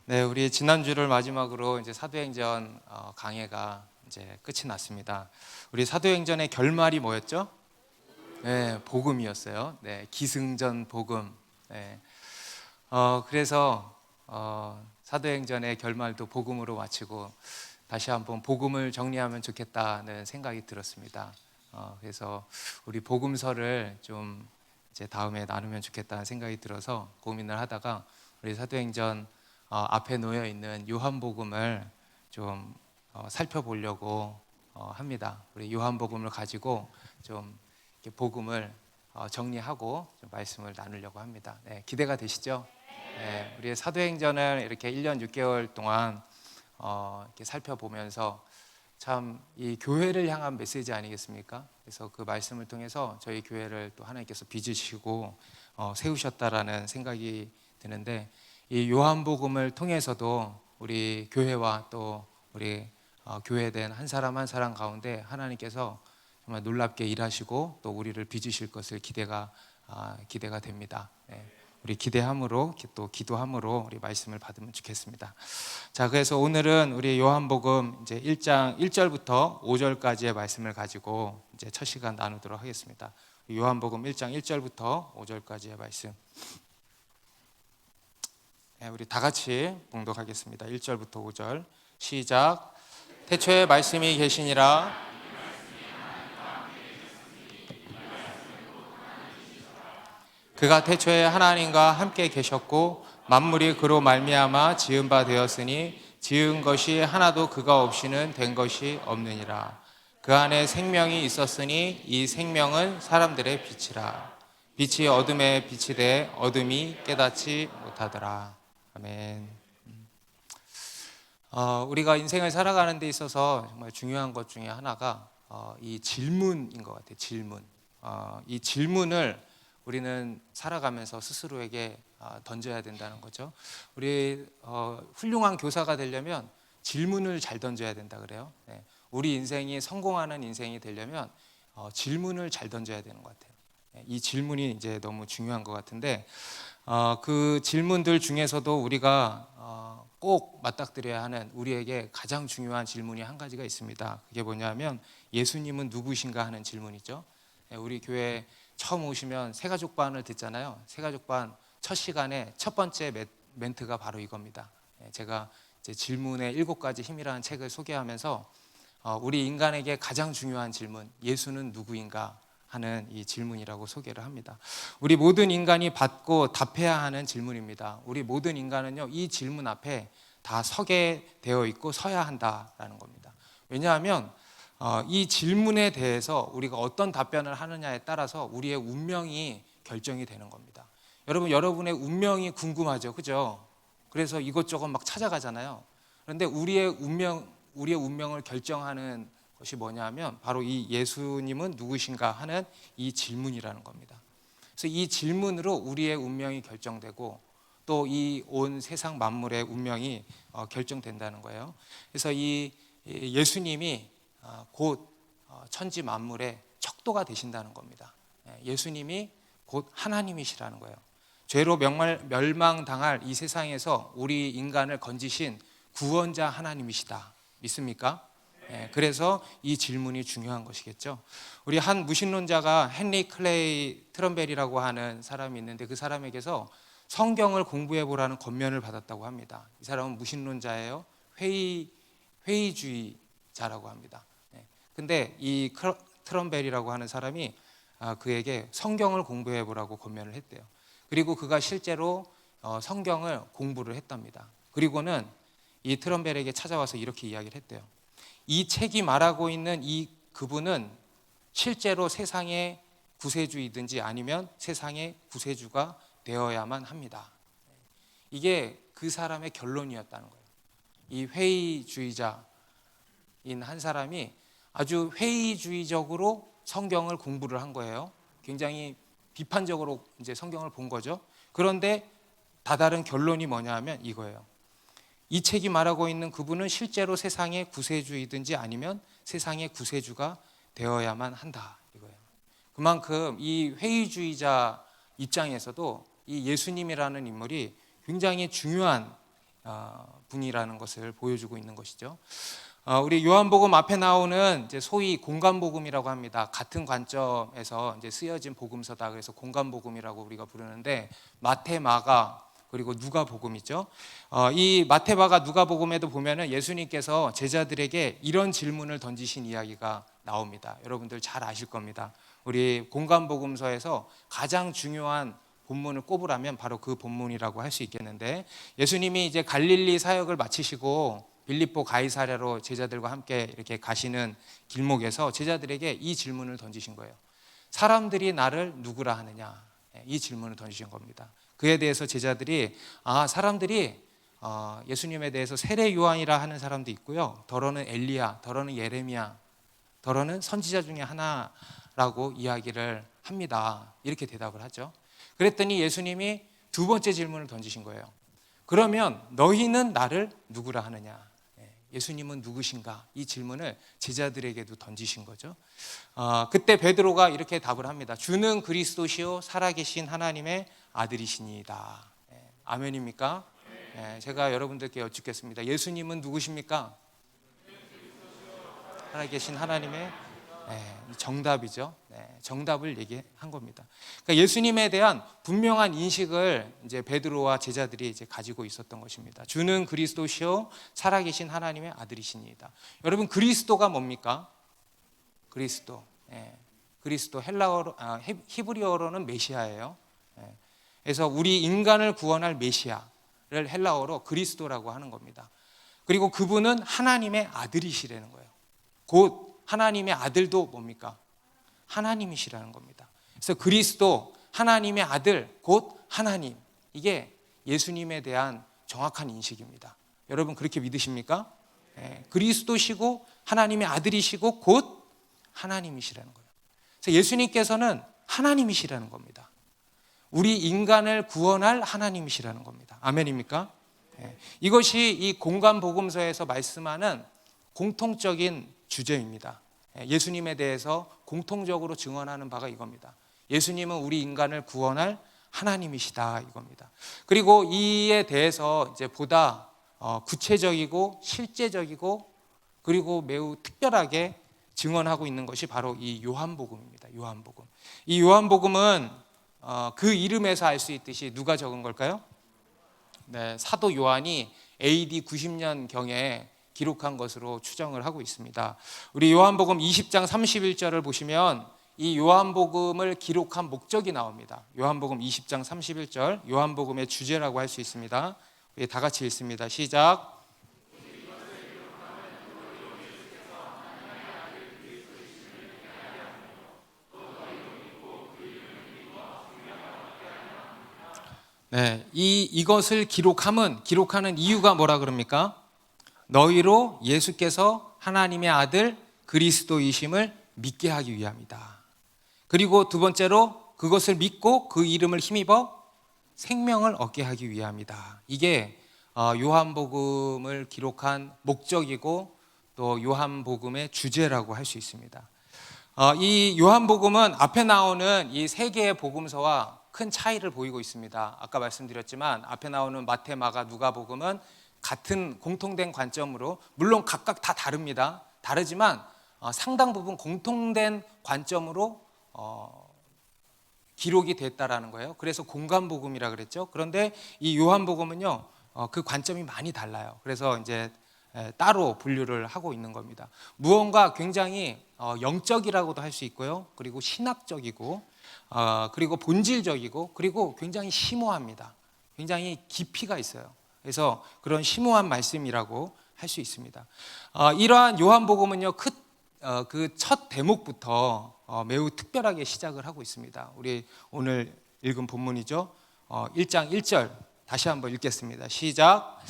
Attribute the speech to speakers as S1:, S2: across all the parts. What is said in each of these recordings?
S1: 네, 우리 지난주를 마지막으로 이제 사도행전 강해가 이제 끝이 났습니다. 우리 사도행전의 결말이 뭐였죠? 네, 복음이었어요. 네, 기승전 복음. 네, 그래서 사도행전의 결말도 복음으로 마치고 다시 한번 복음을 정리하면 좋겠다는 생각이 들었습니다. 그래서 우리 복음서를 좀 이제 다음에 나누면 좋겠다는 생각이 들어서 고민을 하다가 우리 사도행전 앞에 놓여 있는 요한복음을 좀 살펴보려고 합니다. 우리 요한복음을 가지고 좀 이렇게 복음을 정리하고 좀 말씀을 나누려고 합니다. 네, 기대가 되시죠? 네, 우리 사도행전을 이렇게 1년 6개월 동안 이렇게 살펴보면서 참 이 교회를 향한 메시지 아니겠습니까? 그래서 그 말씀을 통해서 저희 교회를 또 하나님께서 빚으시고 세우셨다라는 생각이 드는데, 이 요한복음을 통해서도 우리 교회와 또 우리 교회된 한 사람 한 사람 가운데 하나님께서 정말 놀랍게 일하시고 또 우리를 빚으실 것을 기대가 됩니다. 네. 우리 기대함으로 또 기도함으로 우리 말씀을 받으면 좋겠습니다. 자, 그래서 오늘은 우리 요한복음 이제 1장 1절부터 5절까지의 말씀을 가지고 이제 첫 시간 나누도록 하겠습니다. 요한복음 1장 1절부터 5절까지의 말씀. 네, 우리 다 같이 봉독하겠습니다. 1절부터 5절 시작. 태초에 말씀이 계시니라. 그가 태초에 하나님과 함께 계셨고 만물이 그로 말미암아 지은 바 되었으니 지은 것이 하나도 그가 없이는 된 것이 없느니라. 그 안에 생명이 있었으니 이 생명은 사람들의 빛이라. 빛이 어둠에 빛이 돼 어둠이 깨닫지 못하더라. 아멘. 우리가 인생을 살아가는 데 있어서 정말 중요한 것 중에 하나가 이 질문인 것 같아요. 질문. 이 질문을 우리는 살아가면서 스스로에게 던져야 된다는 거죠. 우리 훌륭한 교사가 되려면 질문을 잘 던져야 된다 그래요. 네. 우리 인생이 성공하는 인생이 되려면 질문을 잘 던져야 되는 것 같아요. 네. 이 질문이 이제 너무 중요한 것 같은데, 그 질문들 중에서도 우리가 꼭 맞닥뜨려야 하는 우리에게 가장 중요한 질문이 한 가지가 있습니다. 그게 뭐냐면 예수님은 누구신가 하는 질문이죠. 네. 우리 교회 처음 오시면 새가족반을 듣잖아요. 새가족반 첫 시간에 첫 번째 멘트가 바로 이겁니다. 제가 이제 질문의 7가지 힘이라는 책을 소개하면서 우리 인간에게 가장 중요한 질문, 예수는 누구인가 하는 이 질문이라고 소개를 합니다. 우리 모든 인간이 받고 답해야 하는 질문입니다. 우리 모든 인간은요, 이 질문 앞에 다 서게 되어 있고 서야 한다라는 겁니다. 왜냐하면 이 질문에 대해서 우리가 어떤 답변을 하느냐에 따라서 우리의 운명이 결정이 되는 겁니다. 여러분, 여러분의 운명이 궁금하죠, 그죠? 그래서 이것저것 막 찾아가잖아요. 그런데 우리의 운명을 결정하는 것이 뭐냐면 바로 이 예수님은 누구신가 하는 이 질문이라는 겁니다. 그래서 이 질문으로 우리의 운명이 결정되고 또 이 온 세상 만물의 운명이 결정된다는 거예요. 그래서 이 예수님이 곧 천지 만물의 척도가 되신다는 겁니다. 예수님이 곧 하나님이시라는 거예요. 죄로 멸망당할 이 세상에서 우리 인간을 건지신 구원자 하나님이시다. 믿습니까? 그래서 이 질문이 중요한 것이겠죠. 우리 한 무신론자가 헨리 클레이 트럼벨이라고 하는 사람이 있는데 그 사람에게서 성경을 공부해 보라는 권면을 받았다고 합니다. 이 사람은 무신론자예요. 회의주의자라고 합니다. 근데 이 트럼벨이라고 하는 사람이 그에게 성경을 공부해 보라고 권면을 했대요. 그리고 그가 실제로 성경을 공부를 했답니다. 그리고는 이 트럼벨에게 찾아와서 이렇게 이야기를 했대요. 이 책이 말하고 있는 이 그분은 실제로 세상의 구세주이든지 아니면 세상의 구세주가 되어야만 합니다. 이게 그 사람의 결론이었다는 거예요. 이 회의주의자인 한 사람이 아주 회의주의적으로 성경을 공부를 한 거예요. 굉장히 비판적으로 이제 성경을 본 거죠. 그런데 다다른 결론이 뭐냐 하면 이거예요. 이 책이 말하고 있는 그분은 실제로 세상의 구세주이든지 아니면 세상의 구세주가 되어야만 한다 이거예요. 그만큼 이 회의주의자인 입장에서도 이 예수님이라는 인물이 굉장히 중요한 분이라는 것을 보여주고 있는 것이죠. 우리 요한복음 앞에 나오는 이제 소위 공간복음이라고 합니다. 같은 관점에서 이제 쓰여진 복음서다. 그래서 공간복음이라고 우리가 부르는데 마태, 마가 그리고 누가복음이죠. 이 마태, 마가, 누가복음에도 보면은 예수님께서 제자들에게 이런 질문을 던지신 이야기가 나옵니다. 여러분들 잘 아실 겁니다. 우리 공간복음서에서 가장 중요한 본문을 꼽으라면 바로 그 본문이라고 할 수 있겠는데, 예수님이 이제 갈릴리 사역을 마치시고 빌립보 가이사랴로 제자들과 함께 이렇게 가시는 길목에서 제자들에게 이 질문을 던지신 거예요. 사람들이 나를 누구라 하느냐? 이 질문을 던지신 겁니다. 그에 대해서 제자들이 사람들이 예수님에 대해서 세례 요한이라 하는 사람도 있고요, 더러는 엘리야, 더러는 예레미야, 더러는 선지자 중에 하나라고 이야기를 합니다. 이렇게 대답을 하죠. 그랬더니 예수님이 두 번째 질문을 던지신 거예요. 그러면 너희는 나를 누구라 하느냐? 예수님은 누구신가? 이 질문을 제자들에게도 던지신 거죠. 그때 베드로가 이렇게 답을 합니다. 주는 그리스도시요 살아계신 하나님의 아들이시니이다. 아멘입니까? 제가 여러분들께 여쭙겠습니다. 예수님은 누구십니까? 살아계신 하나님의 정답이죠. 정답을 얘기한 겁니다. 그러니까 예수님에 대한 분명한 인식을 이제 베드로와 제자들이 이제 가지고 있었던 것입니다. 주는 그리스도시요 살아계신 하나님의 아들이시니이다. 여러분, 그리스도가 뭡니까? 그리스도. 그리스도 헬라어로 히브리어로는 메시아예요. 그래서 우리 인간을 구원할 메시아를 헬라어로 그리스도라고 하는 겁니다. 그리고 그분은 하나님의 아들이시라는 거예요. 곧 하나님의 아들도 뭡니까? 하나님이시라는 겁니다. 그래서 그리스도, 하나님의 아들, 곧 하나님. 이게 예수님에 대한 정확한 인식입니다. 여러분 그렇게 믿으십니까? 그리스도시고 하나님의 아들이시고 곧 하나님이시라는 거예요. 그래서 예수님께서는 하나님이시라는 겁니다. 우리 인간을 구원할 하나님이시라는 겁니다. 아멘입니까? 이것이 이 공간복음서에서 말씀하는 공통적인 주제입니다. 예수님에 대해서 공통적으로 증언하는 바가 이겁니다. 예수님은 우리 인간을 구원할 하나님이시다, 이겁니다. 그리고 이에 대해서 이제 보다 구체적이고 실제적이고 그리고 매우 특별하게 증언하고 있는 것이 바로 이 요한복음입니다. 요한복음. 이 요한복음은 그 이름에서 알 수 있듯이 누가 적은 걸까요? 사도 요한이 AD 90년경에 기록한 것으로 추정을 하고 있습니다. 우리 요한복음 20장 31절을 보시면 이 요한복음을 기록한 목적이 나옵니다. 요한복음 20장 31절, 요한복음의 주제라고 할 수 있습니다. 우리 다 같이 읽습니다. 시작. 이것을 기록하는 이유가 뭐라 그럽니까? 너희로 예수께서 하나님의 아들 그리스도이심을 믿게 하기 위함이다. 그리고 두 번째로 그것을 믿고 그 이름을 힘입어 생명을 얻게 하기 위함이다. 이게 요한복음을 기록한 목적이고 또 요한복음의 주제라고 할 수 있습니다. 이 요한복음은 앞에 나오는 이 세 개의 복음서와 큰 차이를 보이고 있습니다. 아까 말씀드렸지만 앞에 나오는 마태, 마가, 누가복음은 같은 공통된 관점으로, 물론 각각 다 다릅니다. 다르지만 상당 부분 공통된 관점으로 기록이 됐다라는 거예요. 그래서 공간복음이라 그랬죠. 그런데 이 요한복음은요, 그 관점이 많이 달라요. 그래서 이제 따로 분류를 하고 있는 겁니다. 무언가 굉장히 영적이라고도 할 수 있고요. 그리고 신학적이고, 그리고 본질적이고, 그리고 굉장히 심오합니다. 굉장히 깊이가 있어요. 그래서 그런 심오한 말씀이라고 할 수 있습니다. 이러한 요한복음은요, 그 첫 대목부터 매우 특별하게 시작을 하고 있습니다. 우리 오늘 읽은 본문이죠. 1장 1절 다시 한번 읽겠습니다. 시작.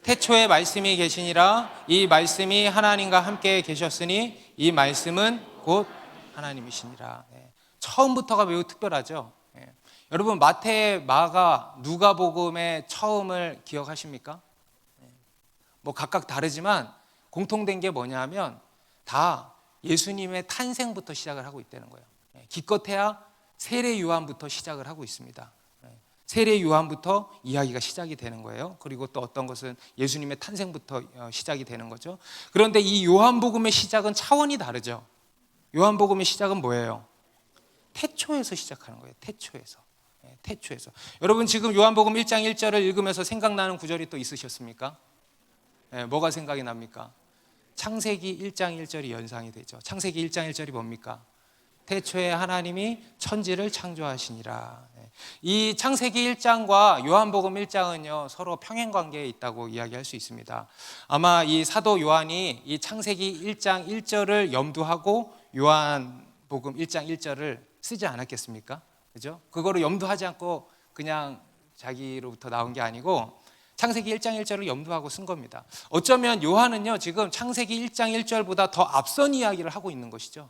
S1: 태초에 말씀이 계시니라. 이 말씀이 하나님과 함께 계셨으니 이 말씀은 곧 하나님이시니라. 처음부터가 매우 특별하죠. 여러분 마태, 마가, 누가복음의 처음을 기억하십니까? 뭐 각각 다르지만 공통된 게 뭐냐면 다 예수님의 탄생부터 시작을 하고 있다는 거예요. 기껏해야 세례 요한부터 시작을 하고 있습니다. 세례 요한부터 이야기가 시작이 되는 거예요. 그리고 또 어떤 것은 예수님의 탄생부터 시작이 되는 거죠. 그런데 이 요한복음의 시작은 차원이 다르죠. 요한복음의 시작은 뭐예요? 태초에서 시작하는 거예요. 태초에서. 태초에서. 여러분 지금 요한복음 1장 1절을 읽으면서 생각나는 구절이 또 있으셨습니까? 뭐가 생각이 납니까? 창세기 1장 1절이 연상이 되죠. 창세기 1장 1절이 뭡니까? 태초에 하나님이 천지를 창조하시니라. 이 창세기 1장과 요한복음 1장은요 서로 평행관계에 있다고 이야기할 수 있습니다. 아마 이 사도 요한이 이 창세기 1장 1절을 염두하고 요한복음 1장 1절을 쓰지 않았겠습니까? 그죠? 그거를 염두하지 않고 그냥 자기로부터 나온 게 아니고 창세기 1장 1절을 염두하고 쓴 겁니다. 어쩌면 요한은요 지금 창세기 1장 1절보다 더 앞선 이야기를 하고 있는 것이죠.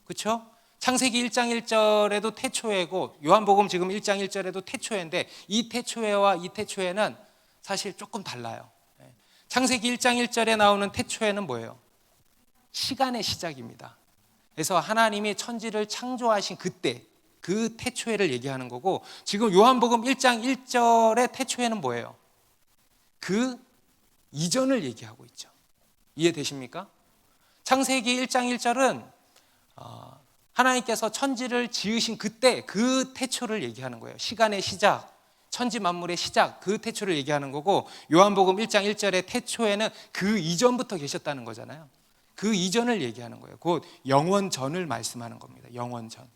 S1: 그렇죠? 창세기 1장 1절에도 태초회고 요한복음 지금 1장 1절에도 태초회인데 이 태초회와 이 태초회는 사실 조금 달라요. 창세기 1장 1절에 나오는 태초회는 뭐예요? 시간의 시작입니다. 그래서 하나님이 천지를 창조하신 그때 그 태초회를 얘기하는 거고, 지금 요한복음 1장 1절의 태초회는 뭐예요? 그 이전을 얘기하고 있죠. 이해되십니까? 창세기 1장 1절은 하나님께서 천지를 지으신 그때 그 태초를 얘기하는 거예요. 시간의 시작, 천지 만물의 시작, 그 태초를 얘기하는 거고, 요한복음 1장 1절의 태초에는 그 이전부터 계셨다는 거잖아요. 그 이전을 얘기하는 거예요. 곧 영원전을 말씀하는 겁니다. 영원전.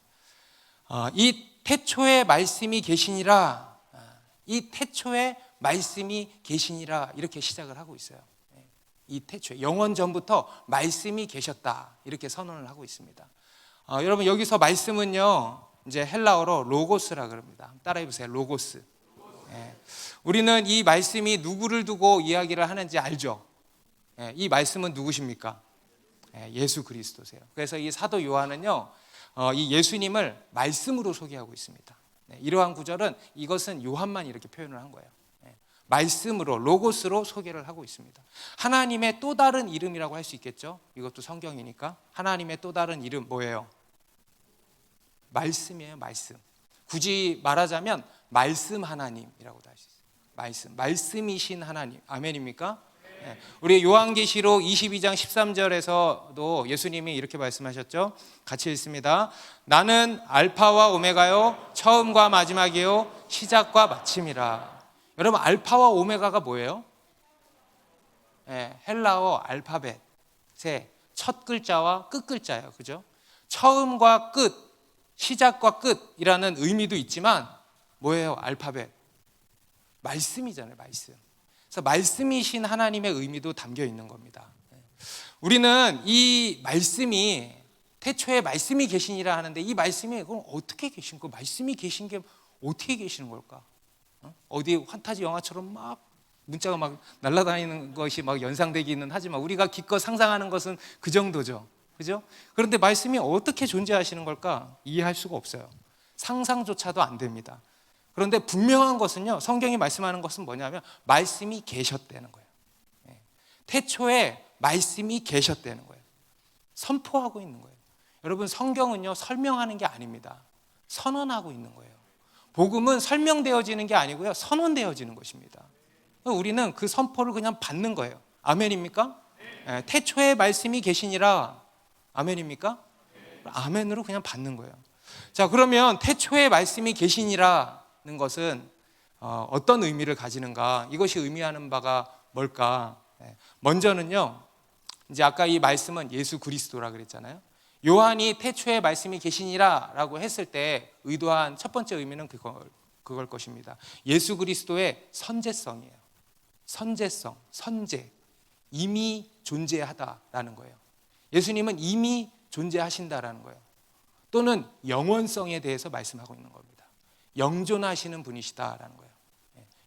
S1: 이 태초에 말씀이 계시니라, 이 태초에 말씀이 계시니라, 이렇게 시작을 하고 있어요. 이 태초에 영원전부터 말씀이 계셨다, 이렇게 선언을 하고 있습니다. 여러분 여기서 말씀은요 이제 헬라어로 로고스라 그럽니다. 따라해 보세요. 로고스. 우리는 이 말씀이 누구를 두고 이야기를 하는지 알죠? 이 말씀은 누구십니까? 예수 그리스도세요. 그래서 이 사도 요한은요 이 예수님을 말씀으로 소개하고 있습니다. 이러한 구절은 이것은 요한만 이렇게 표현을 한 거예요. 말씀으로, 로고스로 소개를 하고 있습니다. 하나님의 또 다른 이름이라고 할 수 있겠죠? 이것도 성경이니까. 하나님의 또 다른 이름 뭐예요? 말씀이에요. 말씀. 굳이 말하자면 말씀 하나님이라고도 할 수 있어요. 말씀이신 하나님. 아멘입니까? 네. 우리 요한계시록 22장 13절에서도 예수님이 이렇게 말씀하셨죠? 같이 읽습니다. 나는 알파와 오메가요, 처음과 마지막이요, 시작과 마침이라. 여러분 알파와 오메가가 뭐예요? 헬라어 알파벳의 첫 글자와 끝 글자예요. 그죠? 처음과 끝, 시작과 끝이라는 의미도 있지만 뭐예요? 알파벳. 말씀이잖아요. 말씀. 그래서 말씀이신 하나님의 의미도 담겨 있는 겁니다. 우리는 이 말씀이 태초에 말씀이 계시니라 하는데, 이 말씀이 그럼 어떻게 계신 거? 말씀이 계신 게 어떻게 계시는 걸까? 어디 판타지 영화처럼 막 문자가 막 날아다니는 것이 막 연상되기는 하지만 우리가 기껏 상상하는 것은 그 정도죠. 그죠? 그런데 말씀이 어떻게 존재하시는 걸까? 이해할 수가 없어요. 상상조차도 안 됩니다. 그런데 분명한 것은요, 성경이 말씀하는 것은 뭐냐면 말씀이 계셨다는 거예요. 태초에 말씀이 계셨다는 거예요. 선포하고 있는 거예요. 여러분 성경은요 설명하는 게 아닙니다. 선언하고 있는 거예요. 복음은 설명되어지는 게 아니고요, 선언되어지는 것입니다. 우리는 그 선포를 그냥 받는 거예요. 아멘입니까? 태초에 말씀이 계시니라. 아멘입니까? 아멘으로 그냥 받는 거예요. 자, 그러면 태초에 말씀이 계시니라는 것은 어떤 의미를 가지는가? 이것이 의미하는 바가 뭘까? 먼저는요, 이제 아까 이 말씀은 예수 그리스도라 그랬잖아요. 요한이 태초에 말씀이 계시니라 라고 했을 때 의도한 첫 번째 의미는 그걸 것입니다. 예수 그리스도의 선제성이에요. 선제성, 선제, 이미 존재하다라는 거예요. 예수님은 이미 존재하신다라는 거예요. 또는 영원성에 대해서 말씀하고 있는 겁니다. 영존하시는 분이시다라는 거예요.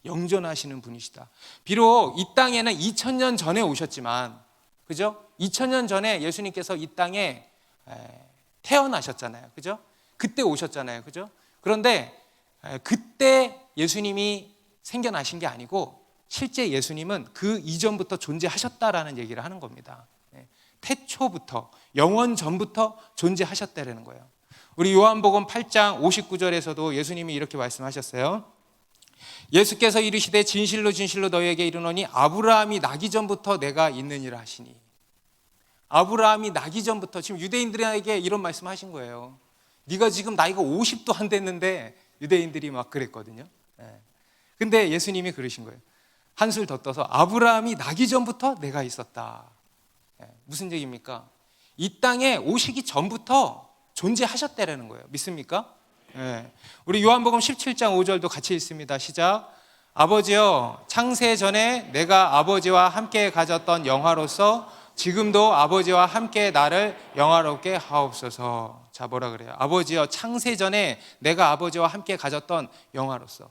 S1: 영존하시는 분이시다. 비록 이 땅에는 2000년 전에 오셨지만, 그죠? 2000년 전에 예수님께서 이 땅에 태어나셨잖아요. 그죠? 그때 오셨잖아요. 그죠? 그런데 그때 예수님이 생겨나신 게 아니고 실제 예수님은 그 이전부터 존재하셨다라는 얘기를 하는 겁니다. 태초부터, 영원 전부터 존재하셨다라는 거예요. 우리 요한복음 8장 59절에서도 예수님이 이렇게 말씀하셨어요. 예수께서 이르시되 진실로 진실로 너희에게 이르노니 아브라함이 나기 전부터 내가 있느니라 하시니. 아브라함이 나기 전부터, 지금 유대인들에게 이런 말씀하신 거예요. 네가 지금 나이가 50도 안 됐는데, 유대인들이 막 그랬거든요. 근데 예수님이 그러신 거예요. 한술 더 떠서 아브라함이 나기 전부터 내가 있었다. 무슨 얘기입니까? 이 땅에 오시기 전부터 존재하셨다라는 거예요. 믿습니까? 우리 요한복음 17장 5절도 같이 읽습니다. 시작. 아버지여, 창세 전에 내가 아버지와 함께 가졌던 영화로서 지금도 아버지와 함께 나를 영화롭게 하옵소서. 자, 뭐라 그래요? 아버지여, 창세 전에 내가 아버지와 함께 가졌던 영화로서.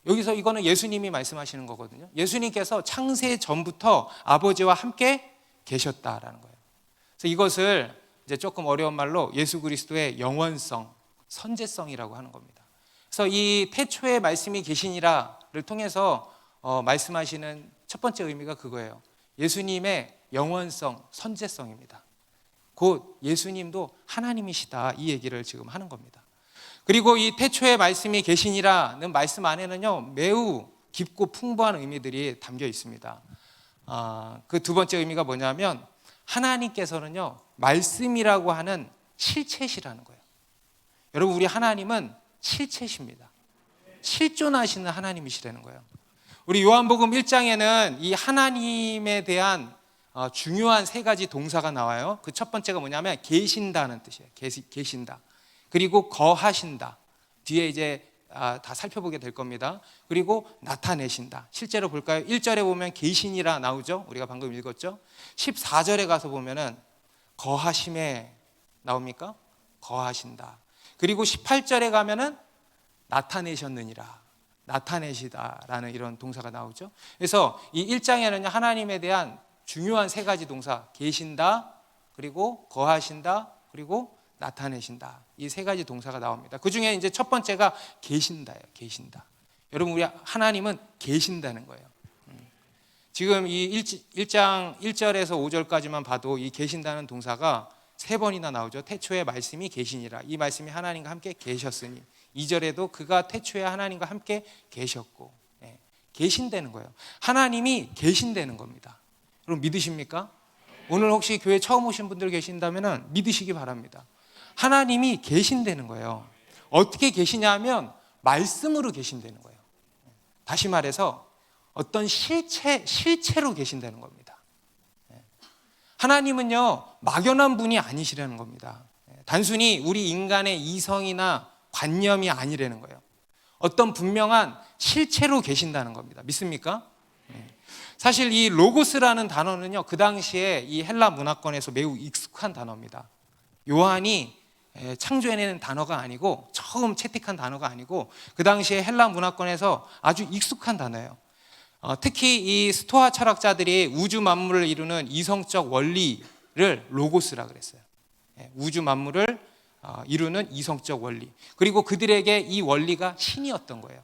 S1: 여기서 이거는 예수님이 말씀하시는 거거든요. 예수님께서 창세 전부터 아버지와 함께 계셨다라는 거예요. 그래서 이것을 이제 조금 어려운 말로 예수 그리스도의 영원성, 선제성이라고 하는 겁니다. 그래서 이 태초에 말씀이 계시니라를 통해서 말씀하시는 첫 번째 의미가 그거예요. 예수님의 영원성, 선제성입니다. 곧 예수님도 하나님이시다, 이 얘기를 지금 하는 겁니다. 그리고 이 태초에 말씀이 계시니라는 말씀 안에는요, 매우 깊고 풍부한 의미들이 담겨 있습니다. 그 두 번째 의미가 뭐냐면, 하나님께서는요, 말씀이라고 하는 실체시라는 거예요. 여러분, 우리 하나님은 실체십니다. 실존하시는 하나님이시라는 거예요. 우리 요한복음 1장에는 이 하나님에 대한 중요한 세 가지 동사가 나와요. 그 첫 번째가 뭐냐면 계신다는 뜻이에요. 계신다. 그리고 거하신다. 뒤에 이제 다 살펴보게 될 겁니다. 그리고 나타내신다. 실제로 볼까요? 1절에 보면 계시니라 나오죠. 우리가 방금 읽었죠. 14절에 가서 보면은 거하심에 나옵니까? 거하신다. 그리고 18절에 가면은 나타내셨느니라. 나타내시다라는 이런 동사가 나오죠. 그래서 이 1장에는 하나님에 대한 중요한 세 가지 동사, 계신다, 그리고 거하신다, 그리고 나타내신다. 이 세 가지 동사가 나옵니다. 그 중에 이제 첫 번째가 계신다예요. 계신다. 여러분, 우리 하나님은 계신다는 거예요. 지금 이 1장 1절에서 5절까지만 봐도 이 계신다는 동사가 세 번이나 나오죠. 태초에 말씀이 계시니라. 이 말씀이 하나님과 함께 계셨으니. 2절에도 그가 태초에 하나님과 함께 계셨고. 계신다는 거예요. 하나님이 계신다는 겁니다. 여러분, 믿으십니까? 오늘 혹시 교회 처음 오신 분들 계신다면 믿으시기 바랍니다. 하나님이 계신다는 거예요. 어떻게 계시냐 하면 말씀으로 계신다는 거예요. 다시 말해서 어떤 실체로 계신다는 겁니다. 하나님은요, 막연한 분이 아니시라는 겁니다. 단순히 우리 인간의 이성이나 관념이 아니라는 거예요. 어떤 분명한 실체로 계신다는 겁니다. 믿습니까? 사실 이 로고스라는 단어는요, 그 당시에 이 헬라 문화권에서 매우 익숙한 단어입니다. 요한이 창조해내는 단어가 아니고, 처음 채택한 단어가 아니고, 그 당시에 헬라 문화권에서 아주 익숙한 단어예요. 특히 이 스토아 철학자들이 우주 만물을 이루는 이성적 원리를 로고스라 그랬어요. 우주 만물을 이루는 이성적 원리. 그리고 그들에게 이 원리가 신이었던 거예요.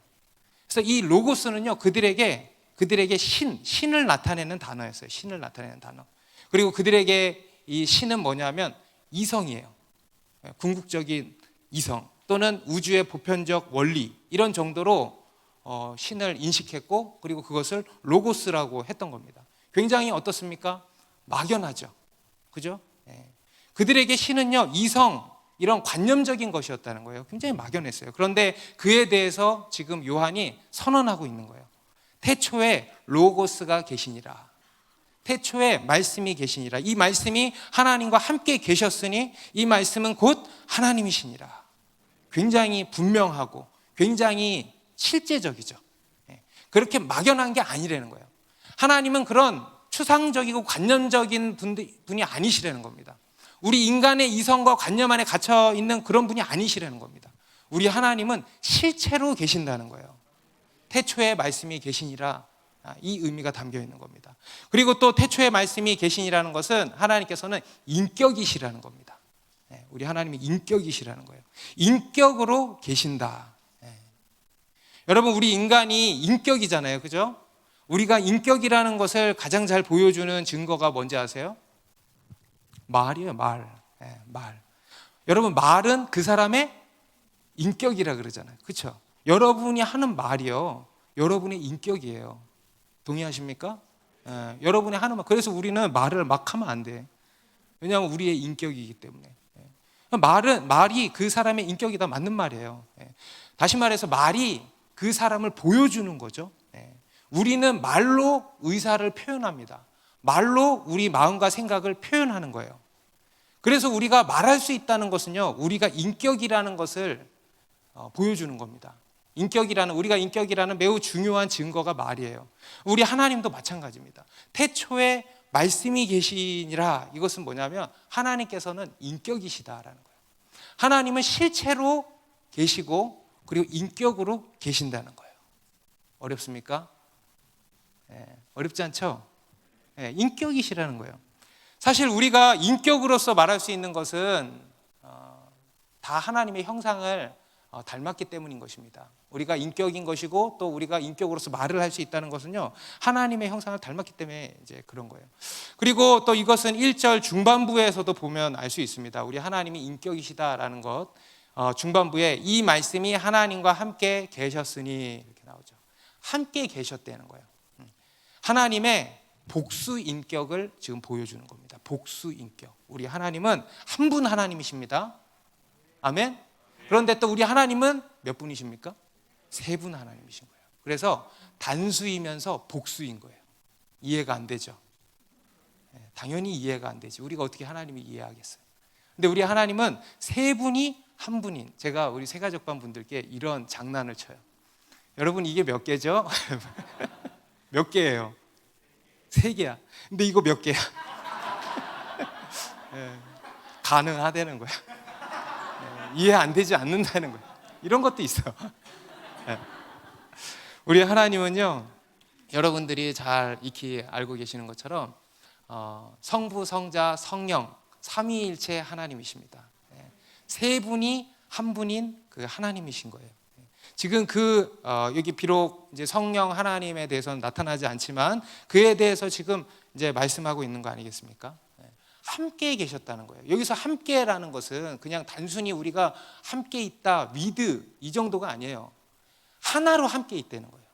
S1: 그래서 이 로고스는요, 그들에게 신을 나타내는 단어였어요. 신을 나타내는 단어. 그리고 그들에게 이 신은 뭐냐면 이성이에요. 궁극적인 이성 또는 우주의 보편적 원리, 이런 정도로 신을 인식했고, 그리고 그것을 로고스라고 했던 겁니다. 굉장히 어떻습니까? 막연하죠. 그죠? 그들에게 신은요, 이성, 이런 관념적인 것이었다는 거예요. 굉장히 막연했어요. 그런데 그에 대해서 지금 요한이 선언하고 있는 거예요. 태초에 로고스가 계시니라. 태초에 말씀이 계시니라. 이 말씀이 하나님과 함께 계셨으니 이 말씀은 곧 하나님이시니라. 굉장히 분명하고 굉장히 실제적이죠. 그렇게 막연한 게 아니라는 거예요. 하나님은 그런 추상적이고 관념적인 분이 아니시라는 겁니다. 우리 인간의 이성과 관념 안에 갇혀 있는 그런 분이 아니시라는 겁니다. 우리 하나님은 실체로 계신다는 거예요. 태초에 말씀이 계시니라, 이 의미가 담겨 있는 겁니다. 그리고 또 태초에 말씀이 계시니라는 것은 하나님께서는 인격이시라는 겁니다. 우리 하나님이 인격이시라는 거예요. 인격으로 계신다. 여러분, 우리 인간이 인격이잖아요. 그죠? 우리가 인격이라는 것을 가장 잘 보여주는 증거가 뭔지 아세요? 말이에요. 말. 여러분, 말은 그 사람의 인격이라 그러잖아요. 그렇죠? 여러분이 하는 말이요, 여러분의 인격이에요. 동의하십니까? 여러분이 하는 말. 그래서 우리는 말을 막 하면 안 돼. 왜냐하면 우리의 인격이기 때문에. 말이 그 사람의 인격이다, 맞는 말이에요. 다시 말해서 말이 그 사람을 보여주는 거죠. 우리는 말로 의사를 표현합니다. 말로 우리 마음과 생각을 표현하는 거예요. 그래서 우리가 말할 수 있다는 것은요, 우리가 인격이라는 것을 보여주는 겁니다. 우리가 인격이라는 매우 중요한 증거가 말이에요. 우리 하나님도 마찬가지입니다. 태초에 말씀이 계시니라, 이것은 뭐냐면 하나님께서는 인격이시다라는 거예요. 하나님은 실체로 계시고 그리고 인격으로 계신다는 거예요. 어렵습니까? 어렵지 않죠? 인격이시라는 거예요. 사실 우리가 인격으로서 말할 수 있는 것은 다 하나님의 형상을 닮았기 때문인 것입니다. 우리가 인격인 것이고 또 우리가 인격으로서 말을 할 수 있다는 것은요, 하나님의 형상을 닮았기 때문에 이제 그런 거예요. 그리고 또 이것은 1절 중반부에서도 보면 알 수 있습니다. 우리 하나님이 인격이시다라는 것, 중반부에 이 말씀이 하나님과 함께 계셨으니 이렇게 나오죠. 함께 계셨다는 거예요. 하나님의 복수 인격을 지금 보여주는 겁니다. 복수 인격. 우리 하나님은 한 분 하나님이십니다. 아멘. 그런데 또 우리 하나님은 몇 분이십니까? 세 분 하나님이신 거예요. 그래서 단수이면서 복수인 거예요. 이해가 안 되죠? 당연히 이해가 안 되지. 우리가 어떻게 하나님을 이해하겠어요? 근데 우리 하나님은 세 분이 한 분인, 제가 우리 세가족반 분들께 이런 장난을 쳐요. 여러분, 이게 몇 개죠? 몇 개예요? 3개야. 근데 이거 몇 개야? 가능하다는 거야. 이해 안 되지 않는다는 거야. 이런 것도 있어. 우리 하나님은요, 여러분들이 잘 익히 알고 계시는 것처럼 성부, 성자, 성령 삼위일체 하나님이십니다. 세 분이 한 분인 그 하나님이신 거예요. 지금 여기 비록 이제 성령 하나님에 대해서는 나타나지 않지만 그에 대해서 지금 이제 말씀하고 있는 거 아니겠습니까? 함께 계셨다는 거예요. 여기서 함께라는 것은 그냥 단순히 우리가 함께 있다, 위드 이 정도가 아니에요. 하나로 함께 있다는 거예요.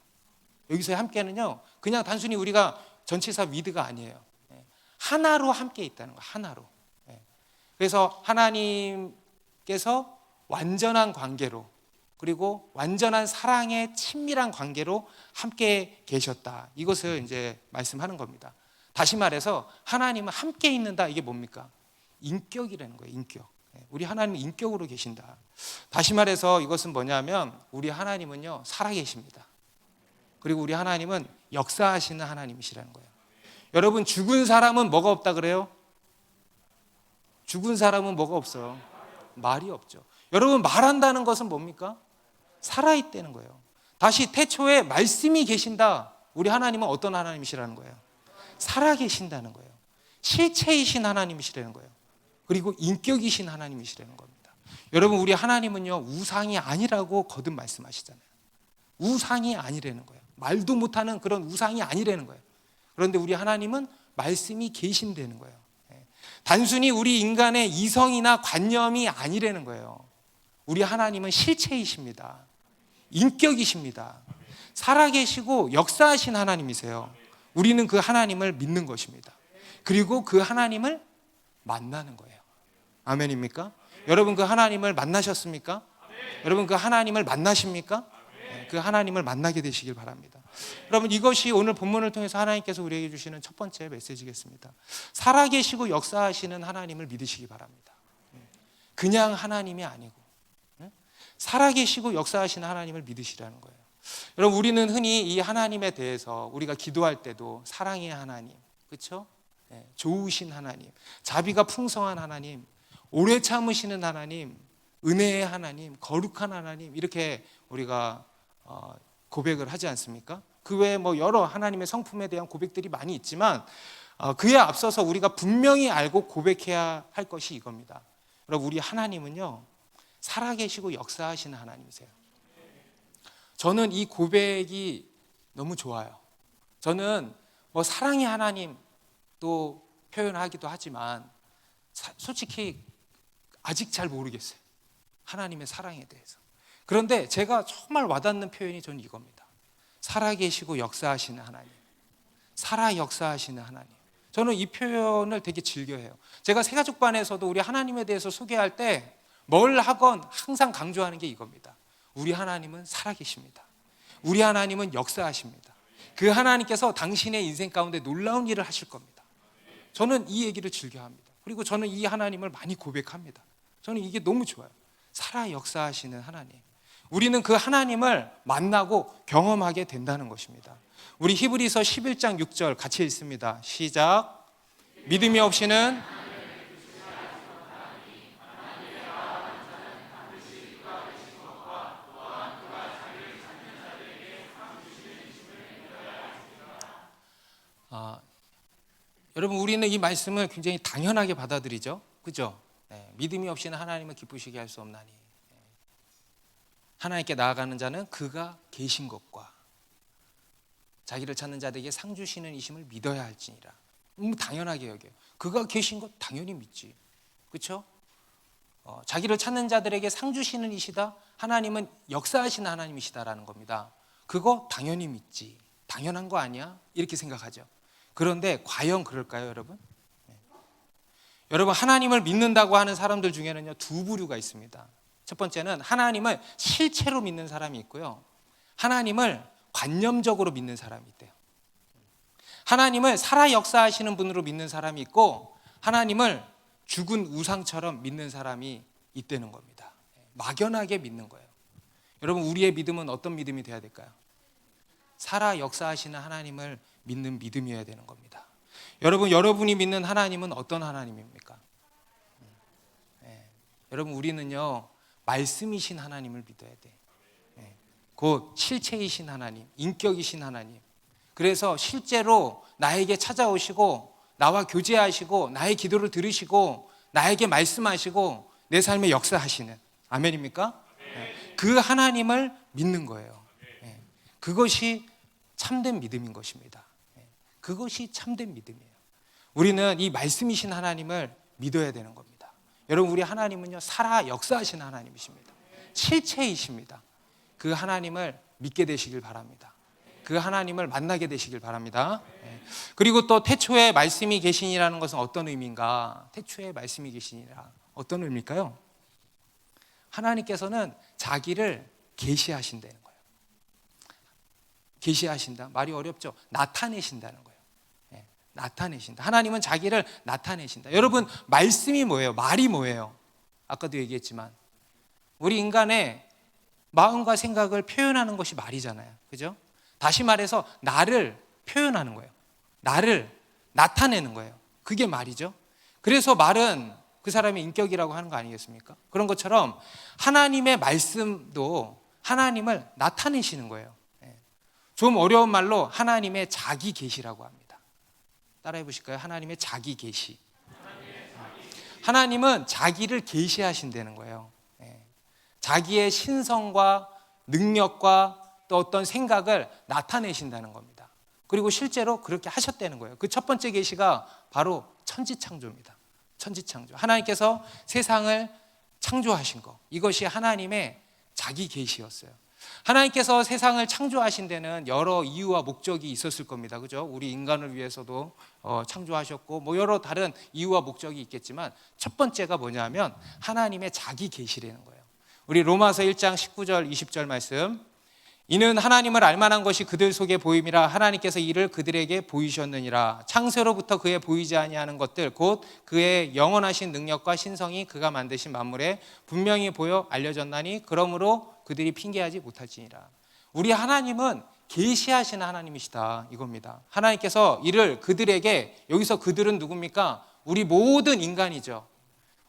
S1: 여기서의 함께는요, 그냥 단순히 우리가 전치사 위드가 아니에요. 하나로 함께 있다는 거예요. 하나로. 그래서 하나님께서 완전한 관계로, 그리고 완전한 사랑의 친밀한 관계로 함께 계셨다. 이것을 이제 말씀하는 겁니다. 다시 말해서 하나님은 함께 있는다. 이게 뭡니까? 인격이라는 거예요. 인격. 우리 하나님은 인격으로 계신다. 다시 말해서 이것은 뭐냐면 우리 하나님은요, 살아계십니다. 그리고 우리 하나님은 역사하시는 하나님이시라는 거예요. 여러분, 죽은 사람은 뭐가 없다 그래요? 죽은 사람은 뭐가 없어요? 말이 없죠. 여러분, 말한다는 것은 뭡니까? 살아있다는 거예요. 다시 태초에 말씀이 계신다. 우리 하나님은 어떤 하나님이시라는 거예요? 살아계신다는 거예요. 실체이신 하나님이시라는 거예요. 그리고 인격이신 하나님이시라는 겁니다. 여러분, 우리 하나님은요, 우상이 아니라고 거듭 말씀하시잖아요. 우상이 아니라는 거예요. 말도 못하는 그런 우상이 아니라는 거예요. 그런데 우리 하나님은 말씀이 계신다는 거예요. 단순히 우리 인간의 이성이나 관념이 아니라는 거예요. 우리 하나님은 실체이십니다. 인격이십니다. 살아계시고 역사하신 하나님이세요. 우리는 그 하나님을 믿는 것입니다. 그리고 그 하나님을 만나는 거예요. 아멘입니까? 여러분, 그 하나님을 만나셨습니까? 여러분, 그 하나님을 만나십니까? 그 하나님을 만나게 되시길 바랍니다. 여러분, 이것이 오늘 본문을 통해서 하나님께서 우리에게 주시는 첫 번째 메시지겠습니다. 살아계시고 역사하시는 하나님을 믿으시기 바랍니다. 그냥 하나님이 아니고 살아계시고 역사하시는 하나님을 믿으시라는 거예요. 여러분, 우리는 흔히 이 하나님에 대해서 우리가 기도할 때도 사랑의 하나님, 그렇죠? 좋으신 하나님, 자비가 풍성한 하나님, 오래 참으시는 하나님, 은혜의 하나님, 거룩한 하나님, 이렇게 우리가 고백을 하지 않습니까? 그 외에 뭐 여러 하나님의 성품에 대한 고백들이 많이 있지만 그에 앞서서 우리가 분명히 알고 고백해야 할 것이 이겁니다. 여러분, 우리 하나님은요, 살아계시고 역사하시는 하나님이세요. 저는 이 고백이 너무 좋아요. 저는 뭐 사랑의 하나님 또 표현하기도 하지만 솔직히 아직 잘 모르겠어요. 하나님의 사랑에 대해서. 그런데 제가 정말 와닿는 표현이 저는 이겁니다. 살아계시고 역사하시는 하나님. 살아 역사하시는 하나님. 저는 이 표현을 되게 즐겨해요. 제가 새가족반에서도 우리 하나님에 대해서 소개할 때 뭘 하건 항상 강조하는 게 이겁니다. 우리 하나님은 살아계십니다. 우리 하나님은 역사하십니다. 그 하나님께서 당신의 인생 가운데 놀라운 일을 하실 겁니다. 저는 이 얘기를 즐겨합니다. 그리고 저는 이 하나님을 많이 고백합니다. 저는 이게 너무 좋아요. 살아 역사하시는 하나님. 우리는 그 하나님을 만나고 경험하게 된다는 것입니다. 우리 히브리서 11장 6절 같이 읽습니다. 시작. 믿음이 없이는 여러분, 우리는 이 말씀을 굉장히 당연하게 받아들이죠. 그죠? 네, 믿음이 없이는 하나님을 기쁘시게 할 수 없나니. 하나님께 나아가는 자는 그가 계신 것과 자기를 찾는 자들에게 상 주시는 이심을 믿어야 할지니라. 당연하게 여겨요. 그가 계신 것 당연히 믿지. 그렇죠? 자기를 찾는 자들에게 상 주시는 이시다. 하나님은 역사하시는 하나님이시다라는 겁니다. 그거 당연히 믿지. 당연한 거 아니야? 이렇게 생각하죠. 그런데 과연 그럴까요, 여러분? 네. 여러분, 하나님을 믿는다고 하는 사람들 중에는요, 두 부류가 있습니다. 첫 번째는 하나님을 실체로 믿는 사람이 있고요, 하나님을 관념적으로 믿는 사람이 있대요. 하나님을 살아 역사하시는 분으로 믿는 사람이 있고, 하나님을 죽은 우상처럼 믿는 사람이 있다는 겁니다. 막연하게 믿는 거예요. 여러분, 우리의 믿음은 어떤 믿음이 돼야 될까요? 살아 역사하시는 하나님을 믿는 믿음이어야 되는 겁니다. 여러분, 여러분이 믿는 하나님은 어떤 하나님입니까? 여러분, 우리는요, 말씀이신 하나님을 믿어야 돼. 곧 실체이신 하나님, 인격이신 하나님. 그래서 실제로 나에게 찾아오시고 나와 교제하시고 나의 기도를 들으시고 나에게 말씀하시고 내 삶에 역사하시는, 아멘입니까? 그 하나님을 믿는 거예요. 그것이 참된 믿음인 것입니다. 그것이 참된 믿음이에요. 우리는 이 말씀이신 하나님을 믿어야 되는 겁니다. 여러분, 우리 하나님은요, 살아 역사하시는 하나님이십니다. 실체이십니다. 그 하나님을 믿게 되시길 바랍니다. 그 하나님을 만나게 되시길 바랍니다. 그리고 또 태초에 말씀이 계시니라는 것은 어떤 의미인가? 태초에 말씀이 계시니라 어떤 의미일까요? 하나님께서는 자기를 계시하신다는 거예요. 계시하신다, 말이 어렵죠? 나타내신다는 거예요. 나타내신다. 하나님은 자기를 나타내신다. 여러분, 말씀이 뭐예요? 말이 뭐예요? 아까도 얘기했지만 우리 인간의 마음과 생각을 표현하는 것이 말이잖아요. 그죠? 다시 말해서 나를 표현하는 거예요. 나를 나타내는 거예요. 그게 말이죠. 그래서 말은 그 사람의 인격이라고 하는 거 아니겠습니까? 그런 것처럼 하나님의 말씀도 하나님을 나타내시는 거예요. 좀 어려운 말로 하나님의 자기 계시라고 합니다. 따라해 보실까요? 하나님의 자기 계시. 하나님은 자기를 계시하신다는 거예요. 자기의 신성과 능력과 또 어떤 생각을 나타내신다는 겁니다. 그리고 실제로 그렇게 하셨다는 거예요. 그 첫 번째 계시가 바로 천지창조입니다. 천지창조. 하나님께서 세상을 창조하신 것, 이것이 하나님의 자기 계시였어요. 하나님께서 세상을 창조하신 데는 여러 이유와 목적이 있었을 겁니다. 그죠? 우리 인간을 위해서도 창조하셨고 뭐 여러 다른 이유와 목적이 있겠지만 첫 번째가 뭐냐면 하나님의 자기 계시라는 거예요. 우리 로마서 1장 19절 20절 말씀. 이는 하나님을 알만한 것이 그들 속에 보임이라 하나님께서 이를 그들에게 보이셨느니라. 창세로부터 그의 보이지 아니하는 것들 곧 그의 영원하신 능력과 신성이 그가 만드신 만물에 분명히 보여 알려졌나니 그러므로 그들이 핑계하지 못할지니라. 우리 하나님은 계시하시는 하나님이시다, 이겁니다. 하나님께서 이를 그들에게, 여기서 그들은 누굽니까? 우리 모든 인간이죠.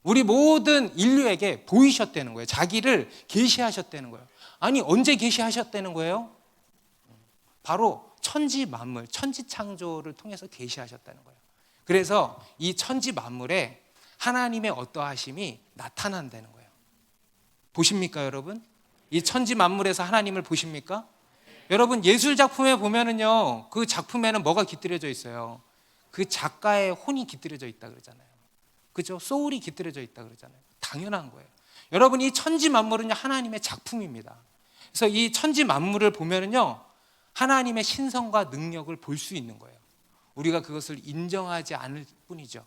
S1: 우리 모든 인류에게 보이셨다는 거예요. 자기를 계시하셨다는 거예요. 아니, 언제 계시하셨다는 거예요? 바로 천지 만물, 천지 창조를 통해서 계시하셨다는 거예요. 그래서 이 천지 만물에 하나님의 어떠하심이 나타난다는 거예요. 보십니까, 여러분? 이 천지 만물에서 하나님을 보십니까? 여러분, 예술 작품에 보면은요, 그 작품에는 뭐가 깃들여져 있어요? 그 작가의 혼이 깃들여져 있다 그러잖아요. 그죠? 소울이 깃들여져 있다 그러잖아요. 당연한 거예요. 여러분, 이 천지 만물은요 하나님의 작품입니다. 그래서 이 천지 만물을 보면은요 하나님의 신성과 능력을 볼 수 있는 거예요. 우리가 그것을 인정하지 않을 뿐이죠.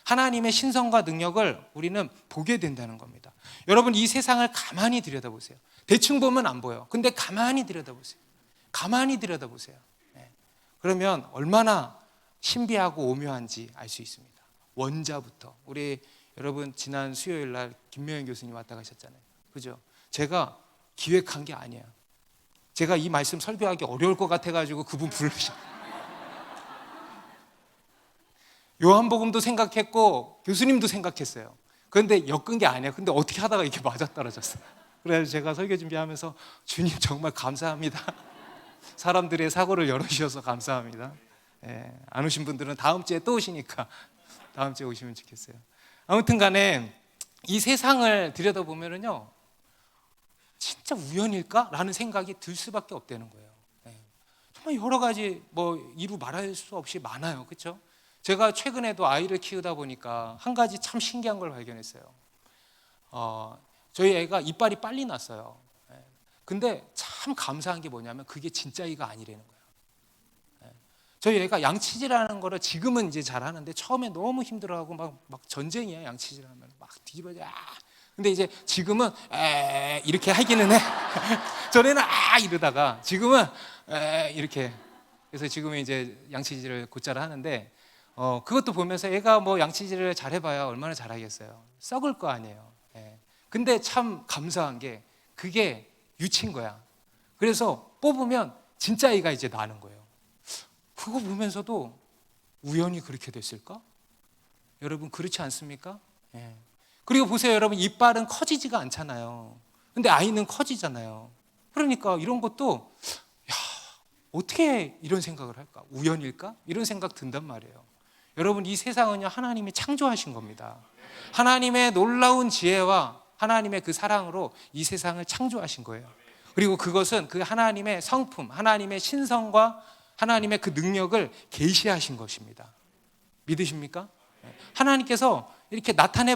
S1: 하나님의 신성과 능력을 우리는 보게 된다는 겁니다. 여러분, 이 세상을 가만히 들여다보세요. 대충 보면 안 보여. 근데 가만히 들여다보세요. 가만히 들여다보세요. 그러면 얼마나 신비하고 오묘한지 알 수 있습니다. 원자부터. 우리 여러분 지난 수요일 날 김명현 교수님 왔다 가셨잖아요. 그죠? 제가 기획한 게 아니에요. 제가 이 말씀 설교하기 어려울 것 같아가지고 그분 부르신. 요한복음도 생각했고 교수님도 생각했어요. 그런데 엮은 게 아니에요. 근데 어떻게 하다가 이렇게 맞아떨어졌어요. 그래서 제가 설교 준비하면서 주님 정말 감사합니다. 사람들의 사고를 열어주셔서 감사합니다. 안 오신 분들은 다음 주에 또 오시니까 다음 주에 오시면 좋겠어요. 아무튼 간에 이 세상을 들여다보면은요 진짜 우연일까? 라는 생각이 들 수밖에 없다는 거예요. 정말 여러 가지 이루 말할 수 없이 많아요. 그렇죠? 제가 최근에도 아이를 키우다 보니까 한 가지 참 신기한 걸 발견했어요. 저희 애가 이빨이 빨리 났어요. 근데 참 감사한 게 뭐냐면 그게 진짜 아이가 아니라는 거예요. 저희 애가 양치질하는 거를 지금은 이제 잘하는데 처음에 너무 힘들어하고 막 전쟁이야. 양치질하면 막 뒤집어져. 근데 이제 지금은 이렇게 하기는 해. 전에는 이러다가 지금은 이렇게. 그래서 지금은 이제 양치질을 곧잘 하는데 그것도 보면서 애가 양치질을 잘해봐야 얼마나 잘하겠어요. 썩을 거 아니에요. 근데 참 감사한 게 그게 유치인 거야. 그래서 뽑으면 진짜 아이가 이제 나는 거예요. 그거 보면서도 우연히 그렇게 됐을까? 여러분 그렇지 않습니까? 그리고 보세요, 여러분 이빨은 커지지가 않잖아요. 근데 아이는 커지잖아요. 그러니까 이런 것도 어떻게 이런 생각을 할까? 우연일까? 이런 생각 든단 말이에요. 여러분 이 세상은요 하나님이 창조하신 겁니다. 하나님의 놀라운 지혜와 하나님의 그 사랑으로 이 세상을 창조하신 거예요. 그리고 그것은 그 하나님의 성품, 하나님의 신성과 하나님의 그 능력을 계시하신 것입니다. 믿으십니까? 하나님께서 이렇게 나타내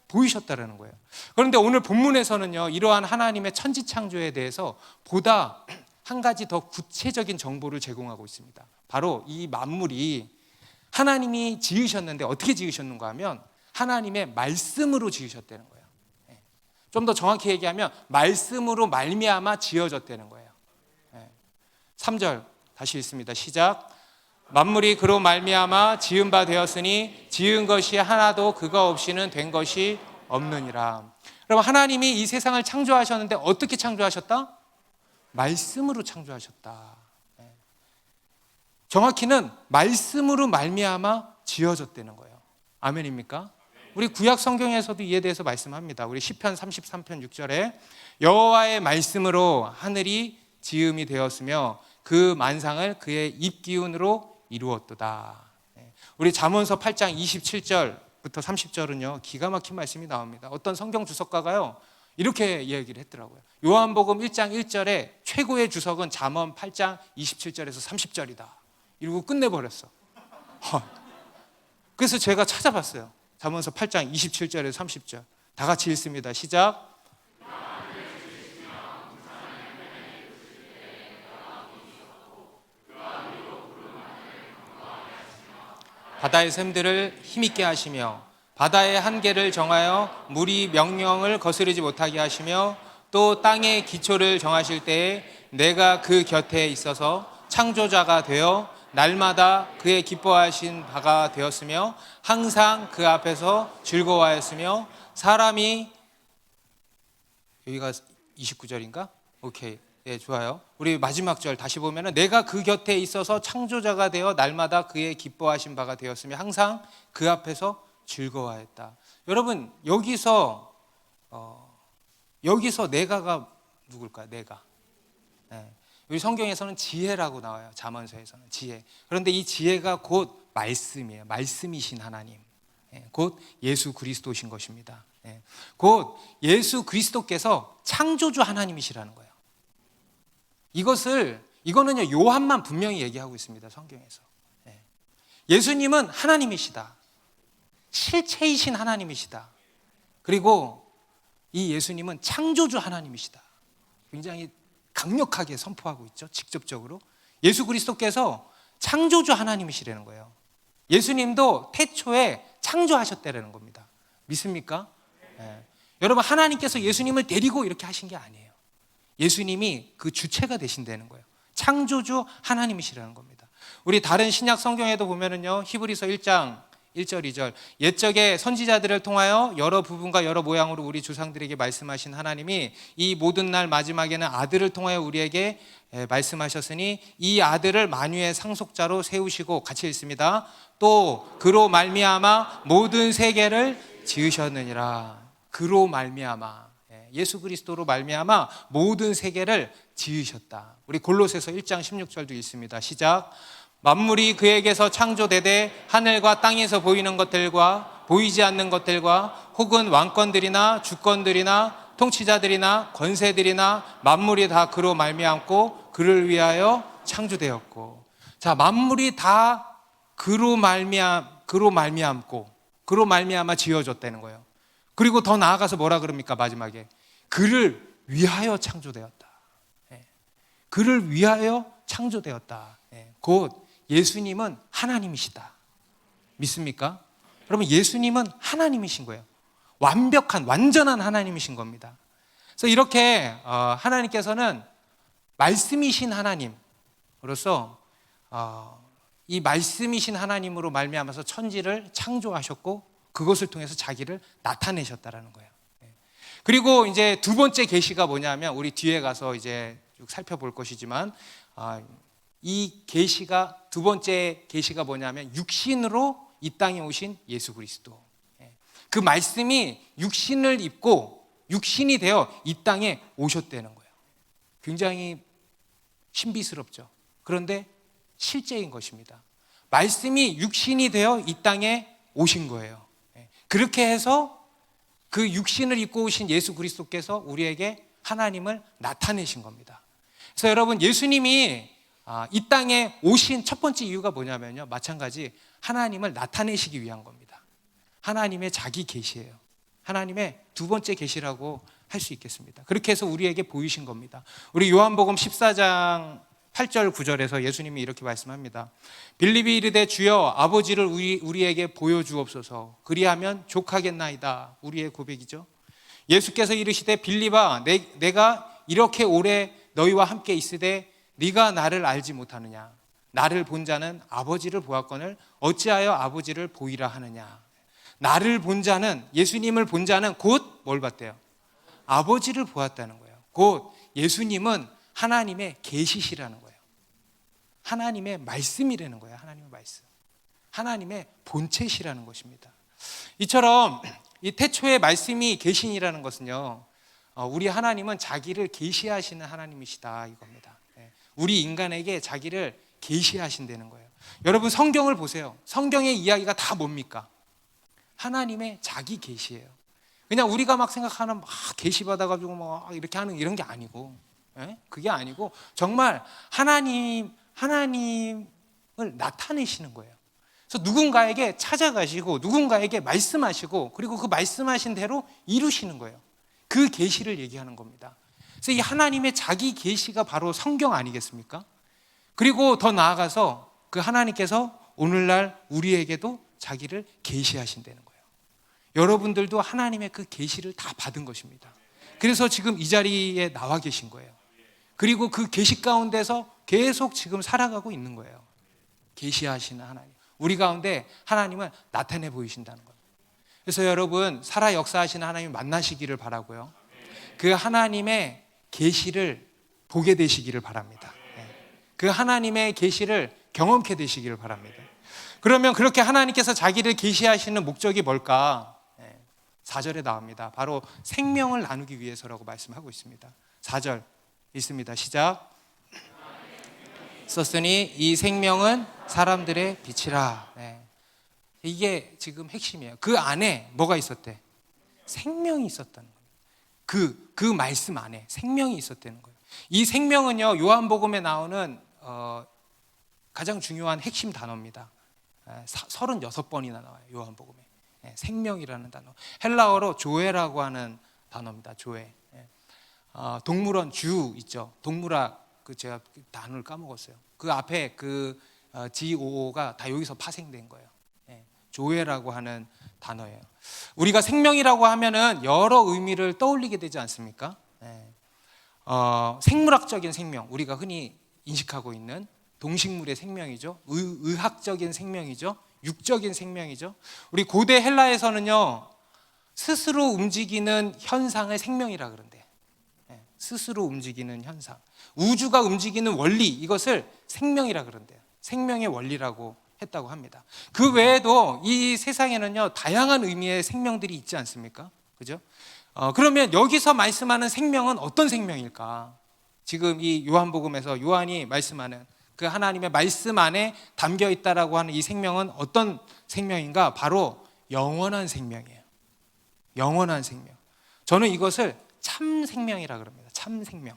S1: 보이셨다라는 거예요. 그런데 오늘 본문에서는요 이러한 하나님의 천지 창조에 대해서 보다 한 가지 더 구체적인 정보를 제공하고 있습니다. 바로 이 만물이 하나님이 지으셨는데 어떻게 지으셨는가 하면 하나님의 말씀으로 지으셨다는 거예요. 좀 더 정확히 얘기하면 말씀으로 말미암아 지어졌다는 거예요. 3절 다시 읽습니다. 시작. 만물이 그로 말미암아 지은 바 되었으니 지은 것이 하나도 그가 없이는 된 것이 없느니라. 여러분 하나님이 이 세상을 창조하셨는데 어떻게 창조하셨다? 말씀으로 창조하셨다. 정확히는 말씀으로 말미암아 지어졌다는 거예요. 아멘입니까? 우리 구약 성경에서도 이에 대해서 말씀합니다. 우리 시편 33편 6절에 여호와의 말씀으로 하늘이 지음이 되었으며 그 만상을 그의 입기운으로 이루었도다. 우리 잠언서 8장 27절부터 30절은요 기가 막힌 말씀이 나옵니다. 어떤 성경 주석가가요 이렇게 이야기를 했더라고요. 요한복음 1장 1절에 최고의 주석은 잠언 8장 27절에서 30절이다. 이러고 끝내버렸어. 그래서 제가 찾아봤어요. 잠언서 8장 27절에서 30절 다 같이 읽습니다. 시작. 바다의 샘들을 힘있게 하시며 바다의 한계를 정하여 물이 명령을 거스르지 못하게 하시며 또 땅의 기초를 정하실 때에 내가 그 곁에 있어서 창조자가 되어 날마다 그의 기뻐하신 바가 되었으며 항상 그 앞에서 즐거워하였으며 사람이 여기가 29절인가? 오케이. 예, 좋아요. 우리 마지막 절 다시 보면은 내가 그 곁에 있어서 창조자가 되어 날마다 그의 기뻐하신 바가 되었으며 항상 그 앞에서 즐거워했다. 여러분 여기서 내가가 누굴까요? 내가. 여기 성경에서는 지혜라고 나와요. 잠언서에서는 지혜. 그런데 이 지혜가 곧 말씀이에요. 말씀이신 하나님. 곧 예수 그리스도신 것입니다. 곧 예수 그리스도께서 창조주 하나님이시라는 거예요. 이거는요 요한만 분명히 얘기하고 있습니다. 성경에서. 예수님은 하나님이시다. 실체이신 하나님이시다. 그리고 이 예수님은 창조주 하나님이시다. 굉장히 강력하게 선포하고 있죠. 직접적으로 예수 그리스도께서 창조주 하나님이시라는 거예요. 예수님도 태초에 창조하셨다라는 겁니다. 믿습니까? 네. 여러분, 하나님께서 예수님을 데리고 이렇게 하신 게 아니에요. 예수님이 그 주체가 되신다는 거예요. 창조주 하나님이시라는 겁니다. 우리 다른 신약 성경에도 보면은요, 히브리서 1장 1절 2절, 옛적에 선지자들을 통하여 여러 부분과 여러 모양으로 우리 조상들에게 말씀하신 하나님이 이 모든 날 마지막에는 아들을 통하여 우리에게 말씀하셨으니 이 아들을 만유의 상속자로 세우시고, 같이 읽습니다. 또 그로 말미암아 모든 세계를 지으셨느니라. 그로 말미암아, 예수 그리스도로 말미암아 모든 세계를 지으셨다. 우리 골로새서 1장 16절도 있습니다. 시작. 만물이 그에게서 창조되되 하늘과 땅에서 보이는 것들과 보이지 않는 것들과 혹은 왕권들이나 주권들이나 통치자들이나 권세들이나 만물이 다 그로 말미암고 그를 위하여 창조되었고. 자, 만물이 다 그로 말미암고 그로 말미암아 지어졌다는 거예요. 그리고 더 나아가서 뭐라 그럽니까? 마지막에 그를 위하여 창조되었다. 그를 위하여 창조되었다. 곧 예수님은 하나님이시다. 믿습니까? 여러분, 예수님은 하나님이신 거예요. 완벽한, 완전한 하나님이신 겁니다. 그래서 이렇게 하나님께서는 말씀이신 하나님으로서 이 말씀이신 하나님으로 말미암아서 천지를 창조하셨고 그것을 통해서 자기를 나타내셨다라는 거예요. 그리고 이제 두 번째 계시가 뭐냐면, 우리 뒤에 가서 이제 쭉 살펴볼 것이지만, 이 계시가, 두 번째 계시가 뭐냐면 육신으로 이 땅에 오신 예수 그리스도. 그 말씀이 육신을 입고 육신이 되어 이 땅에 오셨다는 거예요. 굉장히 신비스럽죠. 그런데 실제인 것입니다. 말씀이 육신이 되어 이 땅에 오신 거예요. 그렇게 해서 그 육신을 입고 오신 예수 그리스도께서 우리에게 하나님을 나타내신 겁니다. 그래서 여러분, 예수님이 이 땅에 오신 첫 번째 이유가 뭐냐면요, 마찬가지 하나님을 나타내시기 위한 겁니다. 하나님의 자기 계시예요. 하나님의 두 번째 계시라고 할 수 있겠습니다. 그렇게 해서 우리에게 보이신 겁니다. 우리 요한복음 14장 8절 9절에서 예수님이 이렇게 말씀합니다. 빌립이 이르되 주여 아버지를 우리에게 보여주옵소서. 그리하면 족하겠나이다. 우리의 고백이죠. 예수께서 이르시되 빌립아, 내가 이렇게 오래 너희와 함께 있으되 네가 나를 알지 못하느냐? 나를 본 자는 아버지를 보았거늘 어찌하여 아버지를 보이라 하느냐? 나를 본 자는, 예수님을 본 자는 곧 뭘 봤대요? 아버지를 보았다는 거예요. 곧 예수님은 하나님의 계시시라는 거예요. 하나님의 말씀이라는 거예요. 하나님의 말씀, 하나님의 본체시라는 것입니다. 이처럼 이 태초의 말씀이 계신이라는 것은요, 우리 하나님은 자기를 계시하시는 하나님이시다 이겁니다. 우리 인간에게 자기를 계시하신다는 거예요. 여러분, 성경을 보세요. 성경의 이야기가 다 뭡니까? 하나님의 자기 계시예요. 그냥 우리가 막 생각하는 막 계시 받아가지고 막 이렇게 하는 이런 게 아니고, 그게 아니고 정말 하나님을 나타내시는 거예요. 그래서 누군가에게 찾아가시고 누군가에게 말씀하시고 그리고 그 말씀하신 대로 이루시는 거예요. 그 계시를 얘기하는 겁니다. 그래서 이 하나님의 자기 계시가 바로 성경 아니겠습니까? 그리고 더 나아가서 그 하나님께서 오늘날 우리에게도 자기를 계시하신다는 거예요. 여러분들도 하나님의 그 계시를 다 받은 것입니다. 그래서 지금 이 자리에 나와 계신 거예요. 그리고 그 계시 가운데서 계속 지금 살아가고 있는 거예요. 계시하시는 하나님, 우리 가운데 하나님을 나타내 보이신다는 거예요. 그래서 여러분, 살아 역사하시는 하나님 만나시기를 바라고요. 그 하나님의 계시를 보게 되시기를 바랍니다. 그 하나님의 계시를 경험케 되시기를 바랍니다. 그러면 그렇게 하나님께서 자기를 계시하시는 목적이 뭘까? 4절에 나옵니다. 바로 생명을 나누기 위해서라고 말씀하고 있습니다. 4절 있습니다. 시작. 썼으니 이 생명은 사람들의 빛이라. 이게 지금 핵심이에요. 그 안에 뭐가 있었대? 생명이 있었다는 거예요. 그 말씀 안에 생명이 있었다는 거예요. 이 생명은요, 요한복음에 나오는 가장 중요한 핵심 단어입니다. 36번이나 나와요, 요한복음에. 생명이라는 단어. 헬라어로 조에라고 하는 단어입니다. 조에. 동물원 주 있죠. 동물학 제가 단어를 까먹었어요. 그 앞에 그 GOO가 다 여기서 파생된 거예요. 조에라고 하는 단어예요. 우리가 생명이라고 하면은 여러 의미를 떠올리게 되지 않습니까? 생물학적인 생명, 우리가 흔히 인식하고 있는 동식물의 생명이죠. 의학적인 생명이죠. 육적인 생명이죠. 우리 고대 헬라에서는요, 스스로 움직이는 현상을 생명이라 그런대. 스스로 움직이는 현상, 우주가 움직이는 원리, 이것을 생명이라 그런대요. 생명의 원리라고 했다고 합니다. 그 외에도 이 세상에는요, 다양한 의미의 생명들이 있지 않습니까? 그죠? 그러면 여기서 말씀하는 생명은 어떤 생명일까? 지금 이 요한복음에서 요한이 말씀하는 그 하나님의 말씀 안에 담겨 있다라고 하는 이 생명은 어떤 생명인가? 바로 영원한 생명이에요. 영원한 생명. 저는 이것을 참 생명이라 그럽니다. 참 생명.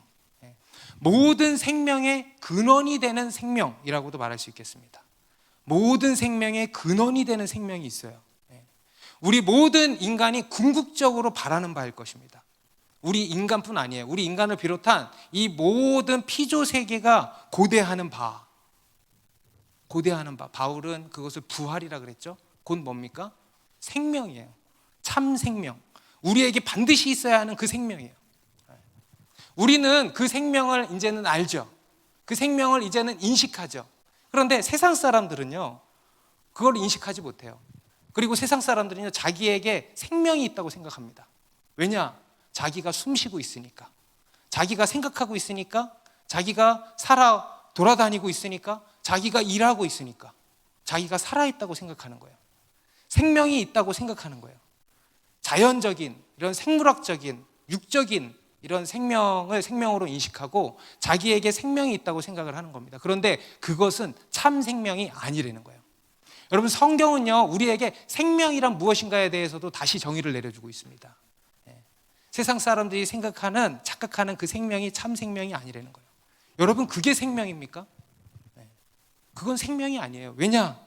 S1: 모든 생명의 근원이 되는 생명이라고도 말할 수 있겠습니다. 모든 생명의 근원이 되는 생명이 있어요. 우리 모든 인간이 궁극적으로 바라는 바일 것입니다. 우리 인간뿐 아니에요. 우리 인간을 비롯한 이 모든 피조 세계가 고대하는 바. 고대하는 바. 바울은 그것을 부활이라 그랬죠. 곧 뭡니까? 생명이에요. 참 생명. 우리에게 반드시 있어야 하는 그 생명이에요. 우리는 그 생명을 이제는 알죠. 그 생명을 이제는 인식하죠. 그런데 세상 사람들은요, 그걸 인식하지 못해요. 그리고 세상 사람들은요, 자기에게 생명이 있다고 생각합니다. 왜냐? 자기가 숨쉬고 있으니까, 자기가 생각하고 있으니까, 자기가 살아 돌아다니고 있으니까, 자기가 일하고 있으니까, 자기가 살아있다고 생각하는 거예요. 생명이 있다고 생각하는 거예요. 자연적인, 이런 생물학적인, 육적인 이런 생명을 생명으로 인식하고 자기에게 생명이 있다고 생각을 하는 겁니다. 그런데 그것은 참 생명이 아니라는 거예요. 여러분, 성경은요, 우리에게 생명이란 무엇인가에 대해서도 다시 정의를 내려주고 있습니다. 세상 사람들이 생각하는, 착각하는 그 생명이 참 생명이 아니라는 거예요. 여러분, 그게 생명입니까? 그건 생명이 아니에요. 왜냐?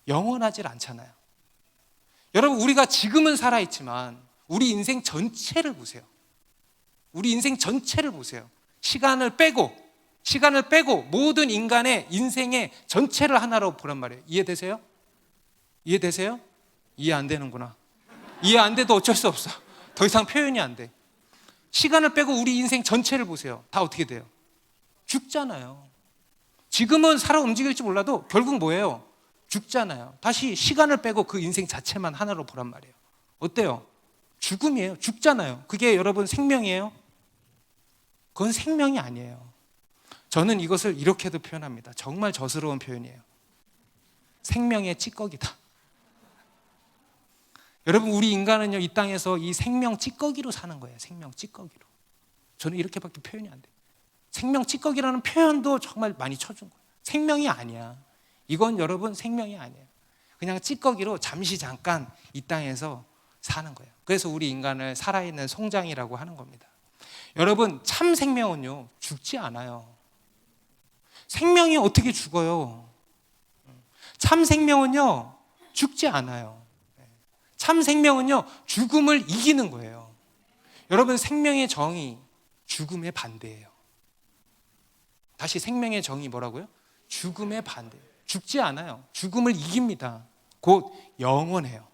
S1: 영원하질 않잖아요. 여러분, 우리가 지금은 살아있지만 우리 인생 전체를 보세요. 우리 인생 전체를 보세요. 시간을 빼고 모든 인간의 인생의 전체를 하나로 보란 말이에요. 이해되세요? 이해되세요? 이해 안 되는구나. 이해 안 돼도 어쩔 수 없어. 더 이상 표현이 안 돼. 시간을 빼고 우리 인생 전체를 보세요. 다 어떻게 돼요? 죽잖아요. 지금은 살아 움직일지 몰라도 결국 뭐예요? 죽잖아요. 다시 시간을 빼고 그 인생 자체만 하나로 보란 말이에요. 어때요? 죽음이에요. 죽잖아요. 그게 여러분 생명이에요? 그건 생명이 아니에요. 저는 이것을 이렇게도 표현합니다. 정말 저스러운 표현이에요. 생명의 찌꺼기다. 여러분, 우리 인간은요, 이 땅에서 이 생명 찌꺼기로 사는 거예요. 생명 찌꺼기로. 저는 이렇게밖에 표현이 안 돼요. 생명 찌꺼기라는 표현도 정말 많이 쳐준 거예요. 생명이 아니야. 이건 여러분 생명이 아니에요. 그냥 찌꺼기로 잠시 잠깐 이 땅에서 사는 거예요. 그래서 우리 인간을 살아있는 송장이라고 하는 겁니다. 여러분, 참 생명은요, 죽지 않아요. 생명이 어떻게 죽어요? 참 생명은요, 죽지 않아요. 참 생명은요, 죽음을 이기는 거예요. 여러분, 생명의 정의, 죽음의 반대예요. 다시, 생명의 정의 뭐라고요? 죽음의 반대. 죽지 않아요. 죽음을 이깁니다. 곧 영원해요.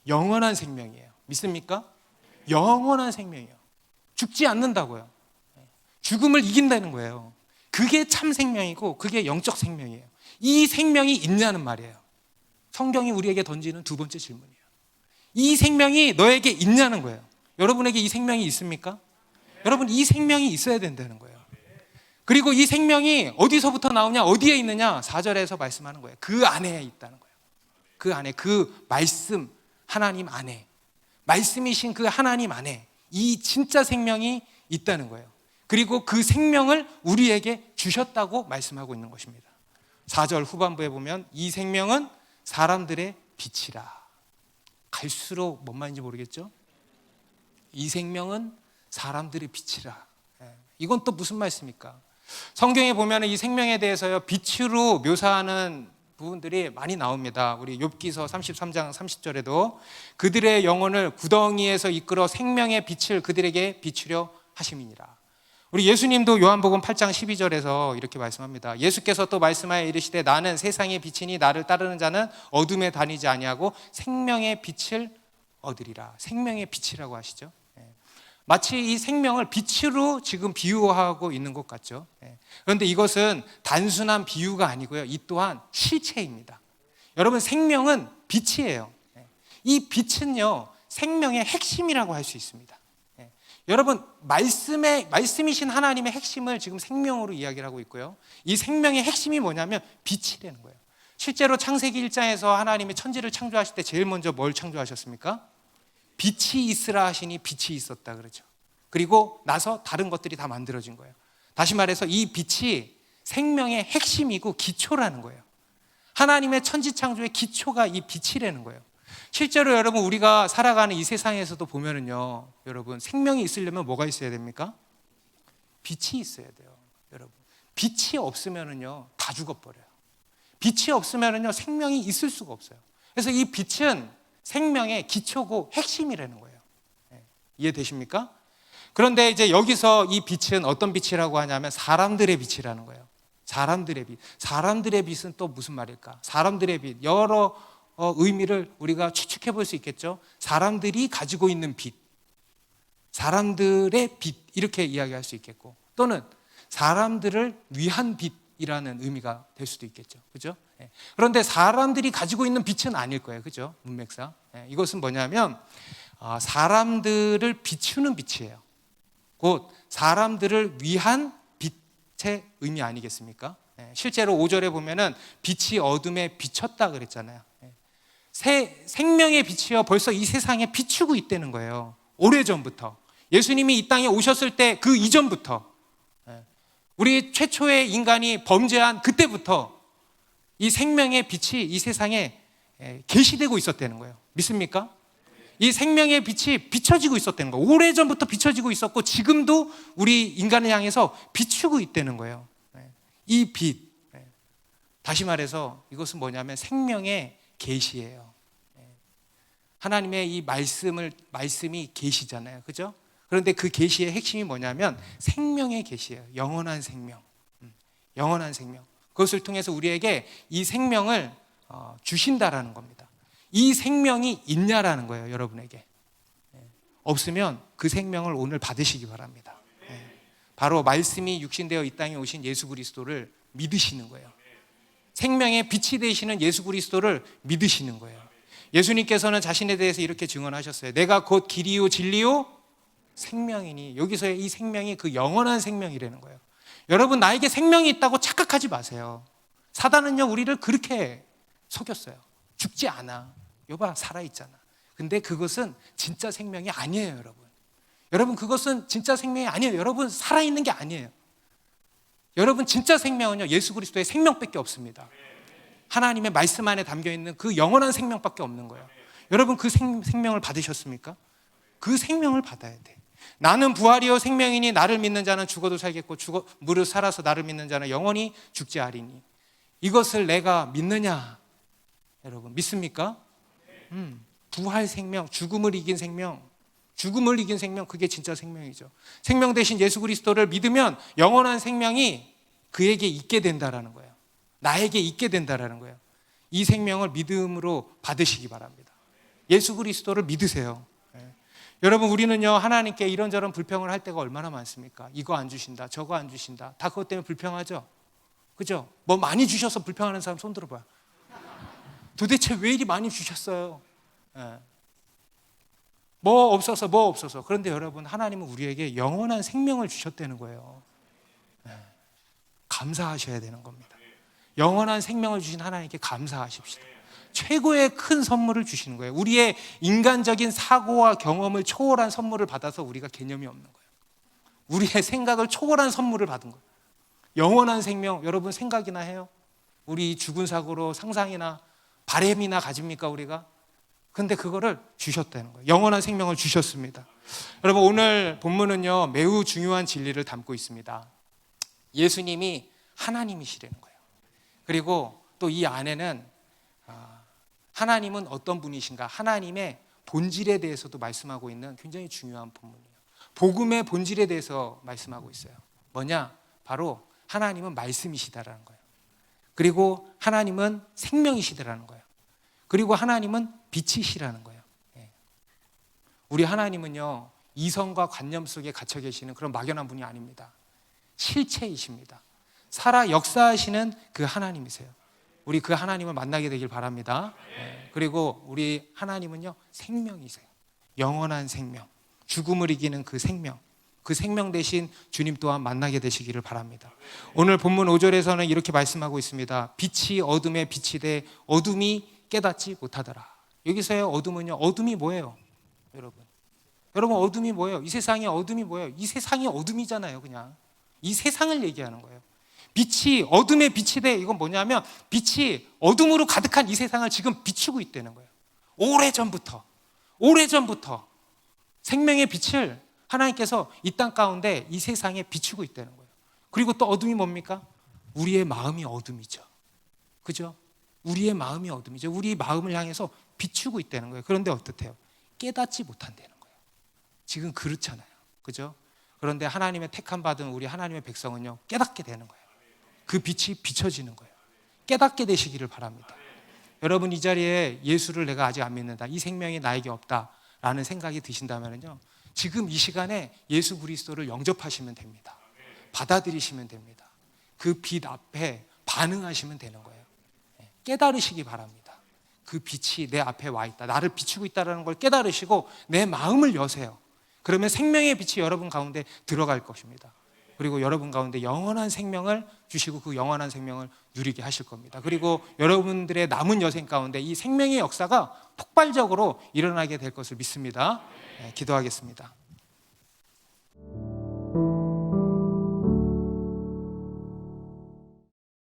S1: 영원한 생명이에요. 믿습니까? 영원한 생명이에요. 죽지 않는다고요. 죽음을 이긴다는 거예요. 그게 참 생명이고 그게 영적 생명이에요. 이 생명이 있냐는 말이에요. 성경이 우리에게 던지는 두 번째 질문이에요. 이 생명이 너에게 있냐는 거예요. 여러분에게 이 생명이 있습니까? 여러분, 이 생명이 있어야 된다는 거예요. 그리고 이 생명이 어디서부터 나오냐, 어디에 있느냐, 4절에서 말씀하는 거예요. 그 안에 있다는 거예요. 그 안에, 그 말씀, 하나님 안에, 말씀이신 그 하나님 안에 이 진짜 생명이 있다는 거예요. 그리고 그 생명을 우리에게 주셨다고 말씀하고 있는 것입니다. 4절 후반부에 보면 이 생명은 사람들의 빛이라. 갈수록 뭔 말인지 모르겠죠? 이 생명은 사람들의 빛이라. 이건 또 무슨 말씀입니까? 성경에 보면 이 생명에 대해서요, 빛으로 묘사하는 부분들이 많이 나옵니다. 우리 욥기서 33장 30절에도 그들의 영혼을 구덩이에서 이끌어 생명의 빛을 그들에게 비추려 하심이니라. 우리 예수님도 요한복음 8장 12절에서 이렇게 말씀합니다. 예수께서 또 말씀하여 이르시되 나는 세상의 빛이니 나를 따르는 자는 어둠에 다니지 아니하고 생명의 빛을 얻으리라. 생명의 빛이라고 하시죠. 마치 이 생명을 빛으로 지금 비유하고 있는 것 같죠. 그런데 이것은 단순한 비유가 아니고요, 이 또한 실체입니다. 여러분, 생명은 빛이에요. 이 빛은요, 생명의 핵심이라고 할 수 있습니다. 여러분, 말씀이신 하나님의 핵심을 지금 생명으로 이야기를 하고 있고요, 이 생명의 핵심이 뭐냐면 빛이라는 거예요. 실제로 창세기 1장에서 하나님이 천지를 창조하실 때 제일 먼저 뭘 창조하셨습니까? 빛이 있으라 하시니 빛이 있었다 그러죠. 그리고 나서 다른 것들이 다 만들어진 거예요. 다시 말해서 이 빛이 생명의 핵심이고 기초라는 거예요. 하나님의 천지 창조의 기초가 이 빛이라는 거예요. 실제로 여러분, 우리가 살아가는 이 세상에서도 보면은요, 여러분, 생명이 있으려면 뭐가 있어야 됩니까? 빛이 있어야 돼요. 여러분, 빛이 없으면은요 다 죽어버려요. 빛이 없으면은요 생명이 있을 수가 없어요. 그래서 이 빛은 생명의 기초고 핵심이라는 거예요. 이해되십니까? 그런데 이제 여기서 이 빛은 어떤 빛이라고 하냐면 사람들의 빛이라는 거예요. 사람들의 빛. 사람들의 빛은 또 무슨 말일까? 사람들의 빛, 여러 의미를 우리가 추측해 볼 수 있겠죠. 사람들이 가지고 있는 빛, 사람들의 빛, 이렇게 이야기할 수 있겠고, 또는 사람들을 위한 빛이라는 의미가 될 수도 있겠죠. 그죠? 그런데 사람들이 가지고 있는 빛은 아닐 거예요. 그죠? 문맥상. 이것은 뭐냐면 사람들을 비추는 빛이에요. 곧 사람들을 위한 빛의 의미 아니겠습니까? 실제로 5절에 보면은 빛이 어둠에 비쳤다 그랬잖아요. 생명의 빛이요, 벌써 이 세상에 비추고 있다는 거예요. 오래전부터. 예수님이 이 땅에 오셨을 때 그 이전부터, 우리 최초의 인간이 범죄한 그때부터 이 생명의 빛이 이 세상에 계시되고 있었다는 거예요. 믿습니까? 이 생명의 빛이 비춰지고 있었다는 거예요. 오래전부터 비춰지고 있었고 지금도 우리 인간을 향해서 비추고 있다는 거예요. 이 빛, 다시 말해서 이것은 뭐냐면 생명의 계시예요. 하나님의 이 말씀이 계시잖아요. 그죠? 그런데 그 계시의 핵심이 뭐냐면 생명의 계시예요. 영원한 생명. 영원한 생명. 그것을 통해서 우리에게 이 생명을 주신다라는 겁니다. 이 생명이 있냐라는 거예요, 여러분에게. 없으면 그 생명을 오늘 받으시기 바랍니다. 바로 말씀이 육신되어 이 땅에 오신 예수 그리스도를 믿으시는 거예요. 생명의 빛이 되시는 예수 그리스도를 믿으시는 거예요. 예수님께서는 자신에 대해서 이렇게 증언하셨어요. 내가 곧 길이요 진리요 생명이니. 여기서의 이 생명이 그 영원한 생명이라는 거예요. 여러분, 나에게 생명이 있다고 착각하지 마세요. 사단은요 우리를 그렇게 속였어요. 죽지 않아. 여봐, 살아있잖아. 근데 그것은 진짜 생명이 아니에요. 여러분, 여러분, 그것은 진짜 생명이 아니에요. 여러분, 살아있는 게 아니에요. 여러분, 진짜 생명은요 예수 그리스도의 생명밖에 없습니다. 하나님의 말씀 안에 담겨있는 그 영원한 생명밖에 없는 거예요. 여러분, 그 생명을 받으셨습니까? 그 생명을 받아야 돼. 나는 부활이요 생명이니 나를 믿는 자는 죽어도 살겠고 무릇 살아서 나를 믿는 자는 영원히 죽지 아리니. 이것을 내가 믿느냐? 여러분, 믿습니까? 부활 생명, 죽음을 이긴 생명, 죽음을 이긴 생명, 그게 진짜 생명이죠. 생명 대신 예수 그리스도를 믿으면 영원한 생명이 그에게 있게 된다라는 거예요. 나에게 있게 된다라는 거예요. 이 생명을 믿음으로 받으시기 바랍니다. 예수 그리스도를 믿으세요. 여러분, 우리는요 하나님께 이런저런 불평을 할 때가 얼마나 많습니까? 이거 안 주신다, 저거 안 주신다. 다 그것 때문에 불평하죠. 그죠? 뭐 많이 주셔서 불평하는 사람 손 들어봐요. 도대체 왜 이리 많이 주셨어요? 뭐 없어서. 그런데 여러분, 하나님은 우리에게 영원한 생명을 주셨다는 거예요. 감사하셔야 되는 겁니다. 영원한 생명을 주신 하나님께 감사하십시다. 최고의 큰 선물을 주시는 거예요. 우리의 인간적인 사고와 경험을 초월한 선물을 받아서 우리가 개념이 없는 거예요. 우리의 생각을 초월한 선물을 받은 거예요. 영원한 생명, 여러분 생각이나 해요? 우리 죽은 사고로 상상이나 바램이나 가집니까 우리가? 근데 그거를 주셨다는 거예요. 영원한 생명을 주셨습니다. 여러분, 오늘 본문은요 매우 중요한 진리를 담고 있습니다. 예수님이 하나님이시라는 거예요. 그리고 또 이 안에는 하나님은 어떤 분이신가, 하나님의 본질에 대해서도 말씀하고 있는 굉장히 중요한 본문이에요. 복음의 본질에 대해서 말씀하고 있어요. 뭐냐? 바로 하나님은 말씀이시다라는 거예요. 그리고 하나님은 생명이시다라는 거예요. 그리고 하나님은 빛이시라는 거예요. 우리 하나님은요, 이성과 관념 속에 갇혀 계시는 그런 막연한 분이 아닙니다. 실체이십니다. 살아 역사하시는 그 하나님이세요. 우리 그 하나님을 만나게 되길 바랍니다. 그리고 우리 하나님은요, 생명이세요. 영원한 생명, 죽음을 이기는 그 생명 대신 주님 또한 만나게 되시기를 바랍니다. 오늘 본문 5절에서는 이렇게 말씀하고 있습니다. 빛이 어둠에 비치되 어둠이 깨닫지 못하더라. 여기서의 어둠은요, 어둠이 뭐예요? 여러분 어둠이 뭐예요? 이 세상의 어둠이 뭐예요? 이 세상이 어둠이잖아요. 그냥 이 세상을 얘기하는 거예요. 빛이 어둠에 비치되, 이건 뭐냐면 빛이 어둠으로 가득한 이 세상을 지금 비추고 있다는 거예요. 오래전부터 생명의 빛을 하나님께서 이 땅 가운데 이 세상에 비추고 있다는 거예요. 그리고 또 어둠이 뭡니까? 우리의 마음이 어둠이죠. 그죠? 우리의 마음이 어둠이죠. 우리 마음을 향해서 비추고 있다는 거예요. 그런데 어떻대요? 깨닫지 못한다는 거예요. 지금 그렇잖아요. 그죠? 그런데 하나님의 택함 받은 우리 하나님의 백성은요, 깨닫게 되는 거예요. 그 빛이 비춰지는 거예요. 깨닫게 되시기를 바랍니다. 여러분, 이 자리에 예수를 내가 아직 안 믿는다, 이 생명이 나에게 없다라는 생각이 드신다면요, 지금 이 시간에 예수 그리스도를 영접하시면 됩니다. 받아들이시면 됩니다. 그 빛 앞에 반응하시면 되는 거예요. 깨달으시기 바랍니다. 그 빛이 내 앞에 와 있다, 나를 비추고 있다는 걸 깨달으시고 내 마음을 여세요. 그러면 생명의 빛이 여러분 가운데 들어갈 것입니다. 그리고 여러분 가운데 영원한 생명을 주시고 그 영원한 생명을 누리게 하실 겁니다. 그리고 여러분들의 남은 여생 가운데 이 생명의 역사가 폭발적으로 일어나게 될 것을 믿습니다. 기도하겠습니다.